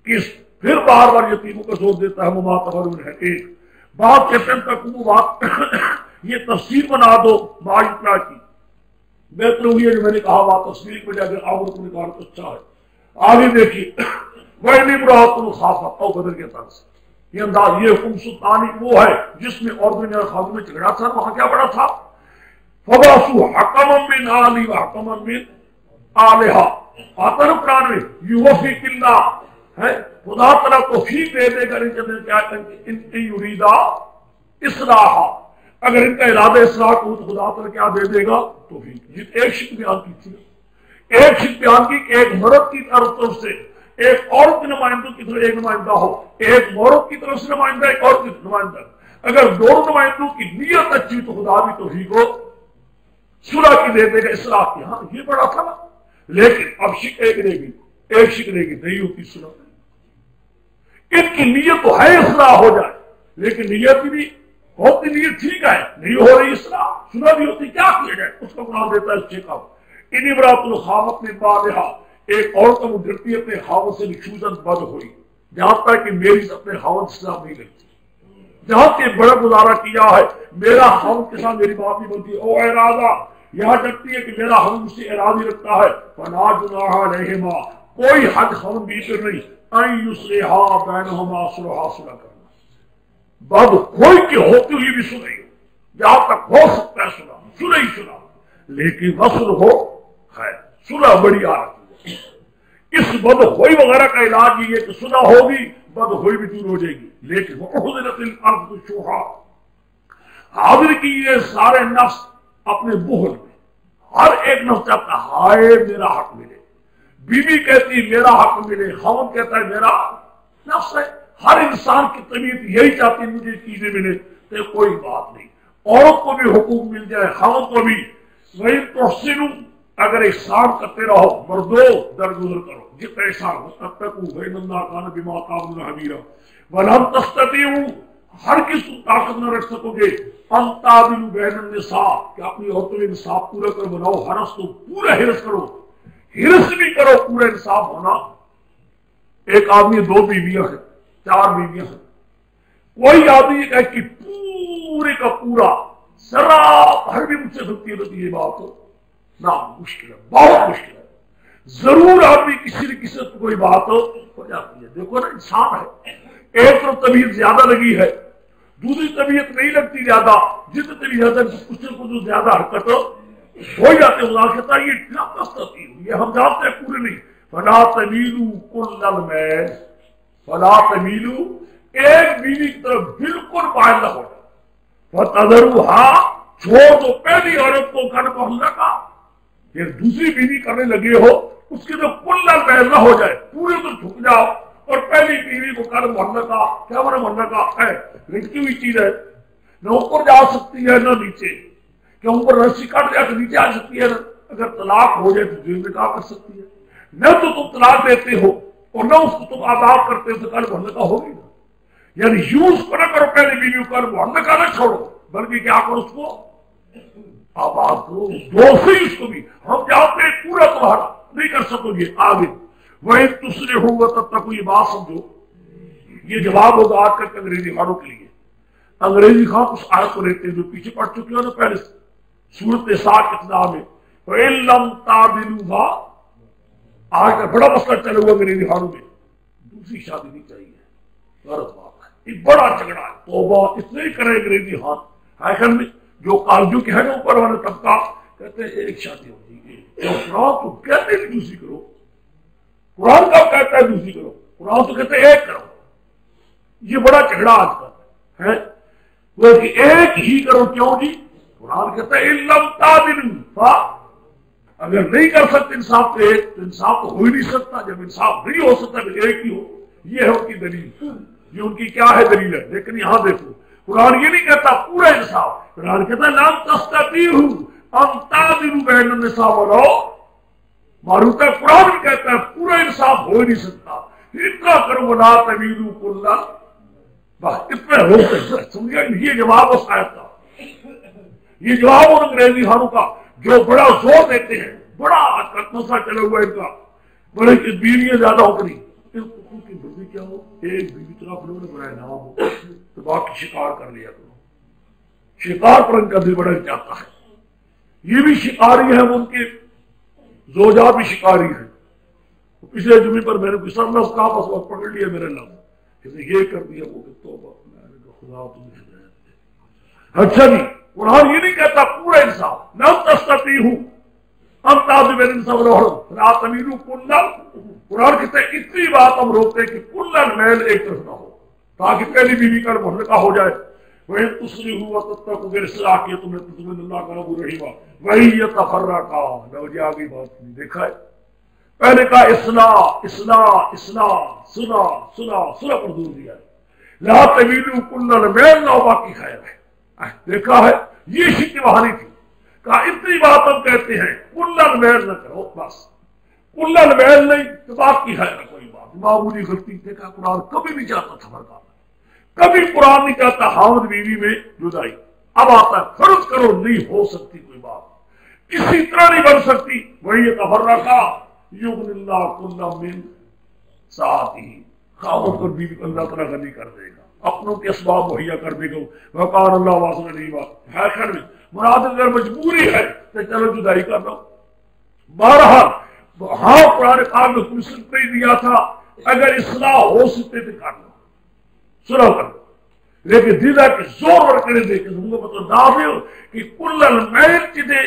کس پھر بار بار یتیموں کا زور دیتا ہے، وما تفعلوا ہے ایک بات کہتے ہیں تقوموا، بات یہ تفسیر بنا دو معاشرہ کی، بہتر ہوئی ہے جو میں نے کہا بات تفسیر کی بجائے آمرکم نکال تو اچھا ہے۔ آگے دیکھیے وَإِنِ امْرَأَةٌ خَافَتْ، او بدر کے طرف سے یہ انداز، یہ حکم سلطانی وہ ہے جس میں عورتوں نے خاص میں جھگڑا تھا، وہاں کیا بڑا تھا، فَبَعَثُوا حَكَمًا مِّنْ أَهْلِهِ وَحَكَمًا مِّنْ أَهْلِهَا، آتا نا قرآن میں یوفق اللہ ہے، خدا تعالیٰ توفیق دے دے گا ان یریدا اصلاح، اگر ان کا ارادہ اصلاح کو تو خدا تعالیٰ کیا دے دے گا، توفیق۔ یہ ایک شک بیان کی تھی، ایک شک بیان کی کہ ایک مرد کی طرف سے ایک عورت کے نمائندوں کی طرف ایک نمائندہ ہو، ایک عورت کی طرف سے نمائندہ، ایک عورت کی نمائندہ، اگر دونوں نمائندوں کی نیت اچھی تو خدا بھی توفیق ہو صلح کی دے دے گا، اصلاح کی۔ ہاں یہ بڑا تھا نا، لیکن اب شک ایک رہے گی، ایک شک رہے گی، نہیں ہوتی صلح۔ ان کی نیت تو ہے اصلاح ہو جائے، لیکن نیت بھی ہوتی، نیت ٹھیک ہے، نہیں ہو رہی اصلاح، صلح بھی ہوتی، کیا کیا جائے؟ اس کو قرآن دیتا ہے اس کا ان امرأۃ خافت من بعلہا، ایک عورت وہ ڈرتی ہے اپنے خاوند سے نشوزاً بد ہوئی، جہاں تک کہ میری اپنے خاوند سے نہیں لگتی، جہاں کے بڑا گزارا کیا ہے میرا خاوند کے ساتھ میری بات نہیں بنتی، او ارادہ، یہاں ڈرتی ہے کہ میرا خاوند مجھ سے ارادی رکھتا ہے، فلا جناح علیہما، کوئی حد خاوند بیچ پر نہیں، ان یصلحا بینہما، صلح کرنا، بد کوئی کی ہوتی ہوئی بھی سنئی، جہاں تک ہو سکتا ہے صلح ہی صلح، لیکن وصل ہو خیر، صلح بڑی آرتی ہے۔ اس بد ہوئی وغیرہ کا علاج یہ ہے کہ صلح ہوگی، بد ہوئی بھی دور ہو جائے گی، لیکن وَأُحْضِرَتِ الْأَرْضُ شُحَّ، حاضر کی یہ سارے نفس اپنے بخل میں، ہر ایک نفس چاہتا ہے ہائے میرا حق ملے، بیوی کہتی ہے میرا حق ملے، خاوند کہتا ہے میرا حق، نفس ہے، ہر انسان کی طبیعت یہی چاہتی ہے مجھے چیزیں ملے، تو کوئی بات نہیں، عورت کو بھی حقوق مل جائے، خاوند کو بھی، وہی تحسنوا، اگر احسان کرتے رہو، مردو درگزر کرو، جتنا احسان ہو تتقوا فإن اللہ کان بما تعملون خبیرا، ولن تستطیعوا، ہر کس طاقت نہ رکھ سکو گے، ان تعدلوا بین النساء، کہ اپنی عورتوں میں انصاف پورا کر بناؤ، ہرس تو پورا ہرس کرو، ہرس بھی کرو، پورا انصاف ہونا۔ ایک آدمی دو بیویاں ہیں، چار بیویاں ہیں، کوئی آدمی یہ کہے کہ پورے کا پورا ذرا ہر بھی مجھ سے غلطی ہوتی ہے، بات ہو نہ، مشکل ہے، بہت مشکل ہے، ضرور آدمی کسی نہ کسی سے کوئی بات ہو جاتی ہے۔ دیکھو نا انسان ہے، ایک طرف طبیعت زیادہ لگی ہے، دوسری طبیعت نہیں لگتی زیادہ، جس طبیعت زیادہ کچھ نہ کچھ زیادہ حرکت ہو جاتے، خدا کہتا ہے یہ کیا مستطیع، یہ ہم جانتے ہیں پورے نہیں، فلا تمیلوا کل المیل، فلا تمیلوا، ایک بیوی کی طرف بالکل مائل نہ ہو جائے، وَتَذَرُوهَا، چھوڑ دو پہلی عورت کو گھر پہنچنے کا، پھر دوسری بیوی کرنے لگے ہو، اس کی تو کل المیل نہ ہو جائے، پورے تو جھک جاؤ، اور پہلی بیوی کو کر مرنے کا، کیا مرنے کا ہے، لٹکی ہوئی چیز ہے، نہ اوپر جا سکتی ہے نہ نیچے، کہ اوپر رسی کٹ جائے تو نیچے آ سکتی ہے، اگر طلاق ہو جائے تو جیل میں کیا کر سکتی ہے، نہ تو تم طلاق دیتے ہو اور نہ اس کو تم آزاد کرتے ہو، تو کل مرنے کا ہوگی نا، یعنی یوز کو نہ کرو پہلی بیوی پر محلقہ نہ چھوڑو، بلکہ کیا کرو اس کو آباد کرو، دو سے اس کو بھی ہم جانتے ہیں پورا تمہارا نہیں کر سکو گے آگے۔ وہی دوسرے ہوگا تب تک یہ بات سمجھو، یہ جواب ہوگا آج کل کے انگریزی خانوں کے لیے۔ انگریزی خان اس آیت کو لیتے ہیں جو پیچھے پڑھ چکے ہو نا پہلے سورت نساء کے ابتدا میں، وَإِن تَعْدِلُوهَا، آج کا بڑا مسئلہ چلے ہوا انگریزی خانوں میں، دوسری شادی نہیں چاہیے، غلط بات ہے، ایک بڑا جھگڑا ہے، توبہ اس لیے کرے انگریزی خان آخر میں جو کالجوں کے ہیں نا اوپر والے طبقہ کہتے ہیں ایک شادی ہوتی ہے، قرآن تو کہتے ہیں دوسری کرو، قرآن کب کہتا ہے دوسری کرو، قرآن تو کہتے ہیں ایک کرو۔ یہ بڑا جھگڑا آج کا ہے، وہ کہ ایک ہی کرو، کیوں جی؟ قرآن کہتا ہے لم تعدلوا، اگر نہیں کر سکتے انصاف تو ایک، تو انصاف تو ہو ہی نہیں سکتا، جب انصاف نہیں ہو سکتا تو ایک ہی ہو، یہ ہے ان کی دلیل، یہ ان کی کیا ہے دلیل ہے۔ لیکن یہاں دیکھو قرآن یہ نہیں کہتا پورا انصاف، قرآن کہتا ہے لن تستطیعوا ان تعدلوا بین النساء ولو، معروف ہے قرآن بھی کہتا ہے پورا انصاف ہو ہی نہیں سکتا، اتنا کرو ولا تمیلوا کل، بس اتنا روکتے سمجھا۔ یہ جواب اس آیت کا، یہ جواب ان انگریزی خانوں کا جو بڑا زور دیتے ہیں، بڑا مسئلہ چلا ہوا ان کا، بڑے کی بیویاں زیادہ ہو کری کی بیوی کیا ہو، ایک بیوی طرف لوگوں نے بڑا نام ہو تو باقی شکار کر لیا کرو، شکار پر ان کا دل بڑا جاتا ہے، یہ بھی شکاری ہے، ان کے زوجات بھی شکاری ہیں۔ پچھلے جمعے پر میں نے کوئی سر لفظ کہا، بس وقت پکڑ لیا میرے لفظ، یہ کر دیا وہ کہ توبہ، خدا تمہیں ہدایت دے۔ اچھا جی، قرآن یہ نہیں کہتا پورا انصاف، لم تستطیعوا ان تعدلوا بین النساء ولو فلا تمیلوا کلا، قرآن کہتا ہے اتنی بات ہم روکتے ہیں کہ کلن میل ایک طرف نہ ہو، تاکہ پہلی بیوی کا محلقہ ہو جائے۔ وَإِن تُصْلِحُوا وَتَتَّقُوا، اگر اصلاح کیا تمہیں تو تمہیں اللہ کا رب رحیمہ، وَإِن يَتَفَرَّقَا، لو جی آگئی بات نہیں دیکھا ہے، پہلے کہا اصلاح اصلاح اصلاح، صلح صلح صلح پر دور دیا ہے، لا تمیلوا کلا میل نہ ہو، باقی خیر ہے، دیکھا ہے یہ شک بہانی تھی، کہا اتنی بات ہم کہتے ہیں کلن میل نہ کرو، بس کلن میل نہیں تو باقی ہے کوئی بات، معمولی غلطی۔ دیکھا قرآن کبھی نہیں چاہتا تھا فرقہ، کبھی قرآن نہیں چاہتا خاوند بیوی میں جدائی۔ اب آتا ہے فرض کرو نہیں ہو سکتی کوئی بات، کسی طرح نہیں بن سکتی، وہی یتفرقا یغنی اللہ کلا من سعتہ، خاوند اور بیوی کو اللہ تعالیٰ غنی کر دے گا، اپنوں کے اسباب مہیا کر دے گا، وقال اللہ واسع علیما۔ آخر میں مراد اگر مجبوری ہے تو چلو جدائی کر لو۔ بہرحال ہاں قرآن پاک نے فرصت نہیں دیا تھا، اگر اصلاح ہو سکتے تو کر لو، سلو کر لو، لیکن دیدہ کے زور ور کرے دے کہ زمانہ مطلب دعوی ہو کہ کلن میل چدے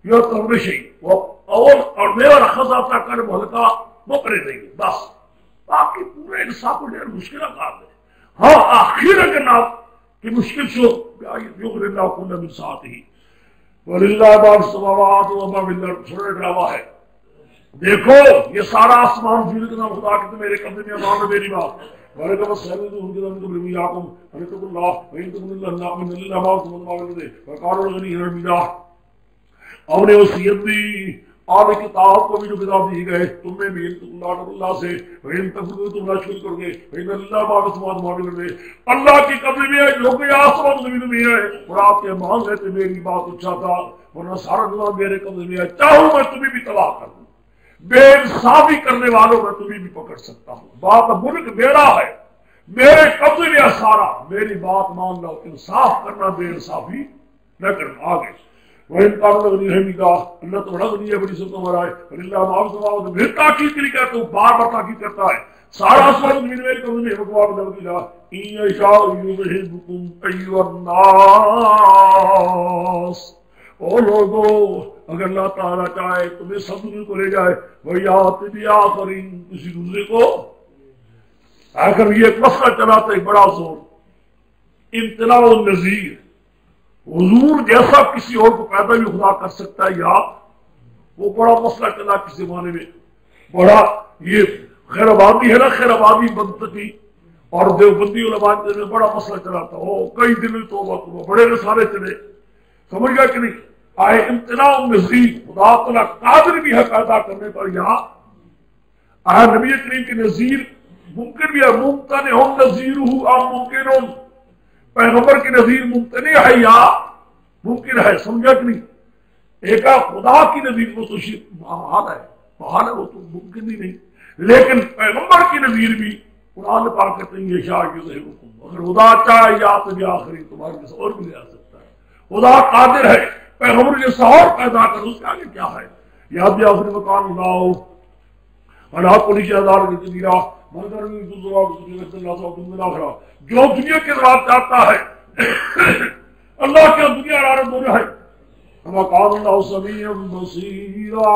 یہ تو ہمیشہ وہ اول اور میور خزافہ کر محلقہ وہ کرے دیں گے، بس باقی پورے انصاف کو ڈیر مشکلہ کام ہے۔ ہاں آخر اگر نہ کہ مشکل سے یغنی اللہ کلا من سعتہ وَلِلَّهِ مَا فِی السَّمَاوَاتِ وَمَا فِی الْأَرْضِ، سورہ ڈرامہ ہے، دیکھو یہ سارا آسمان زمین کے نام خدا کے میرے قبضے میں، امان میری بات، وَعَلَيْكُمْ السَّلَامُ ان کے نام کو بلویاکم وَعَلَيْكُمُ اللَّهُ وَإِن اللَّهُ مِنَ اللَّهِ مَا فِي السَّمَاوَاتِ وَقَالُوا الْغَنِيُّ حَمِيدًا، اور نے وصیت دی آل کتاب کو بھی جو کتاب دی گئے تم میں بھی اللہ سے، وَإِن تَكْفُرُوا تم نہ شکر کرو گے، وَإِنَّ اللَّهَ مَا فِی السَّمَاوَاتِ وَمَا فِي الْأَرْضِ، اللہ کی قبضے میں ہے جو کہ آسمان زمین میں ہے، اور آپ کے مان لیتے میری بات اچھا تھا، ورنہ سارا نظام میرے قبضے میں ہے، چاہوں میں تمہیں بھی تباہ کر دوں، بے انصافی کرنے والوں میں تمہیں بھی پکڑ سکتا ہوں، بات ملک میرا ہے، میرے قبضے میں ہے سارا، میری بات مان لو، انصاف کرنا بے انصافی نہ کرنا۔ آگے وَإِن كَانَ الْغَنِيُّ حَمِيدًا، اللہ تو بڑا غنی ہے، بڑی سلطنت والا ہے، وَلِلَّهِ مَا فِی السَّمَاوَاتِ، پھر تاکید کے لیے کہتا ہوں، بار بار تاکید کرتا ہے، سارا آسمان زمین میرے قبضے میں ہے، وَقَالَ اللَّهُ إِن يَشَاءْ يُذْهِبْكُمْ أَيُّهَا النَّاسُ، او لوگو اگر اللہ تعالیٰ چاہے تمہیں سب دنیا کو لے جائے، وَيَأْتِ بِآخَرِینَ، کسی دوسرے کو۔ آخر یہ ایک مسئلہ چلاتا ہے بڑا زور، امتناع النظیر، حضور جیسا کسی اور کو پیدا بھی خدا کر سکتا ہے یا وہ بڑا مسئلہ چلا کس زمانے میں، بڑا یہ خیر آبادی ہے نا، خیر آبادی منطقی اور دیوبندی علماء میں بڑا مسئلہ چلا تھا، وہ کئی دن توبہ توبہ بڑے رسالے چلے، سمجھ گیا کہ نہیں؟ آئے امتناع النظیر، خدا تعالیٰ قادر بھی ہے پیدا کرنے پر، یہاں آیا نبی کریم کی نظیر ممکن بھی ہے ممتنع نذیرہ ام ممکن، پیغمبر کی نظیر ممتنع ہے یا ممکن ہے، سمجھا کہ نہیں؟ ایک خدا کی نظیر وہ تو محال ہے وہ تو ممکن ہی نہیں، لیکن پیغمبر کی نظیر بھی قرآن پاک کہتے ہیں یہ شاہ یظہرکم، اگر خدا چاہے یا تو بھی آخری تمہارے جیسا اور بھی لے آ سکتا ہے، خدا قادر ہے پیغمبر جیسا اور پیدا کر، اس کے آگے کیا ہے؟ یاد بھی آخری مکان اللہ اللہ کو نیچے ہزار کے جدیرہ جو دنیا کے رات چاہتا ہے اللہ کے دنیا رارت ہو رہا ہے، مکان اللہ سمیع بصیرا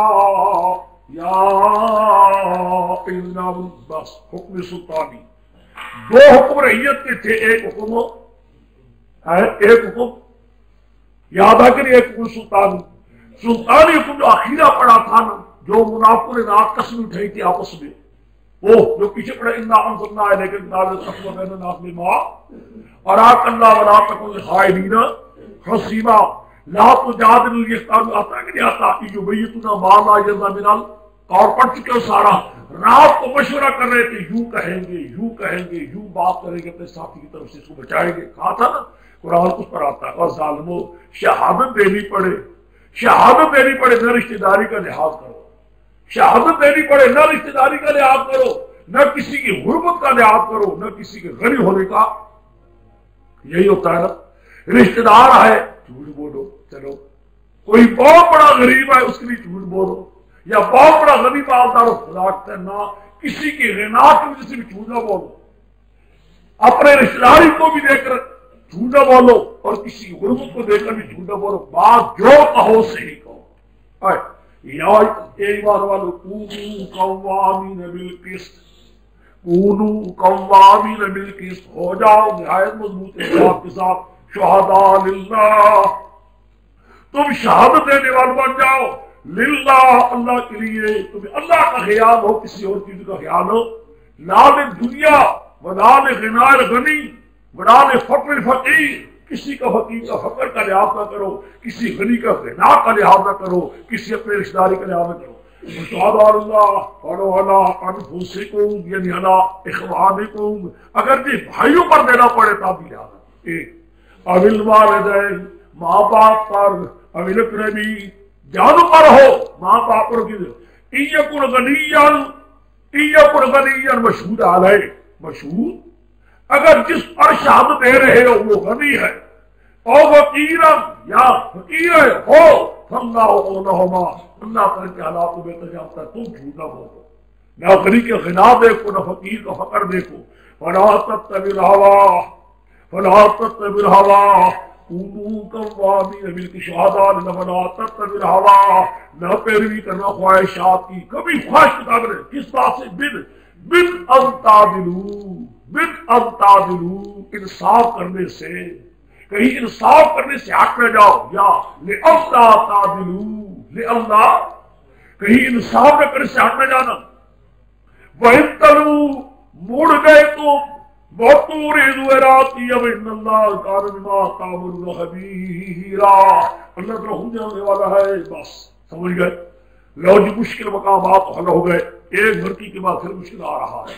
یا بس حکم سلطانی، دو حکم رعیت کے تھے، ایک حکم یاد آ کر ایک حکم سلطانی حکم جو اخیرہ پڑا تھا نا، جو منافقوں نے رات قسم اٹھائی تھی آپس میں، وہ جو پیچھے پڑے انا انزلنا الیک الکتاب لتحکم بین الناس بالحق اراک اللہ ولا تکن للخائنین خصیما لا تجادل الاختار آتا ہے کہ نہیں آتا کہ یبیتون ما لا یرضی من القول، پڑھ چکے ہو سارا، رات کو مشورہ کر رہے تھے یوں کہیں گے یوں بات کریں گے، اپنے ساتھی کی طرف سے اس کو بچائیں گے، کہا تھا نا قرآن اس پر آتا ہے اور ظالموں شہادت دینی پڑے نہ رشتہ داری کا لحاظ کرو، شہادت دینی پڑے نہ رشتہ داری کا لحاظ کرو، نہ کسی کی غربت کا لحاظ کرو، نہ کسی کے غریب ہونے کا، یہی ہوتا ہے نا، رشتہ دار ہے جھوٹ بولو، چلو کوئی بہت بڑا غریب ہے اس کے لیے جھوٹ بولو، یا بہت بڑا غریب مالدار خلاق کرنا، کسی کی غنا کی وجہ سے بھی جھوٹ نہ بولو، اپنے رشتہ داری کو بھی دے کر جھوٹ نہ بولو اور کسی کی غربت کو دے کر بھی جھوٹ نہ بولو، بات جو کہو صحیح کہو، یا ایمان والو کونوا قوامین بالقسط، ہو جاؤ نہایت مضبوط اخلاق کے ساتھ شہداء للہ، تم شہادت دینے والے بن جاؤ، للہ اللہ کے لیے، تمہیں اللہ کا خیال ہو کسی اور چیز کا خیال ہو، لا للدنیا ولا لغنى الغنی ولا لفقر الفقیر، کسی کا فقیر کا فقر کا لحاظ نہ کرو، کسی غنی کا غنا کا لحاظ نہ کرو، کسی اپنے رشتہ داری کا لحاظ نہ کرو، شہداء اللہ وعلی انفسکم یعنی علی اخوانکم، اگر جی بھائیوں پر دینا پڑے تب بھی لحاظ، ایک اویل والدین ماں باپ پر، اویل اقربی جانوں پر ہو، ماں باپ پر ایکن غنیان مشہود علیہ، مشہود اگر جس پر شہادت دے رہے ہو وہ غنی ہے، اور فقیرن یا فقیر ہے ہو، فاللہ اولہما، اللہ تعالیٰ کے حالات کو بہتر جانتا ہے، تم جھوٹ نہ بولو، نہ غنی کے غنا دیکھو نہ فقیر کا فقر دیکھو، فلا تتبعوا الہوی کونوا قوامین بالقسط شہداء للہ ولا تتبعوا الہوی، نہ پیروی کرنا خواہشات کی، کبھی خواہش کتاب رہے، کس بات سے؟ بن ان تعدلوا، انصاف کرنے سے، کہیں انصاف کرنے سے ہٹ نہ جاؤ، یا لئلا تعدلوا، لئلا کہیں انصاف نہ کرنے سے ہٹ نہ جانا، وَإِن تَلُوا مڑ گئے تو وَتُورِدُوا إِرَادِي وَإِنَّ اللَّهَ كَانَ بِمَا تَعْمَلُونَ خَبِيرًا، اللہ تعالیٰ ہو جانے والا ہے، بس سمجھ گئے، لو جی مشکل مقامات حل ہو گئے، ایک بھرتی کے بعد پھر مشکل آ رہا ہے،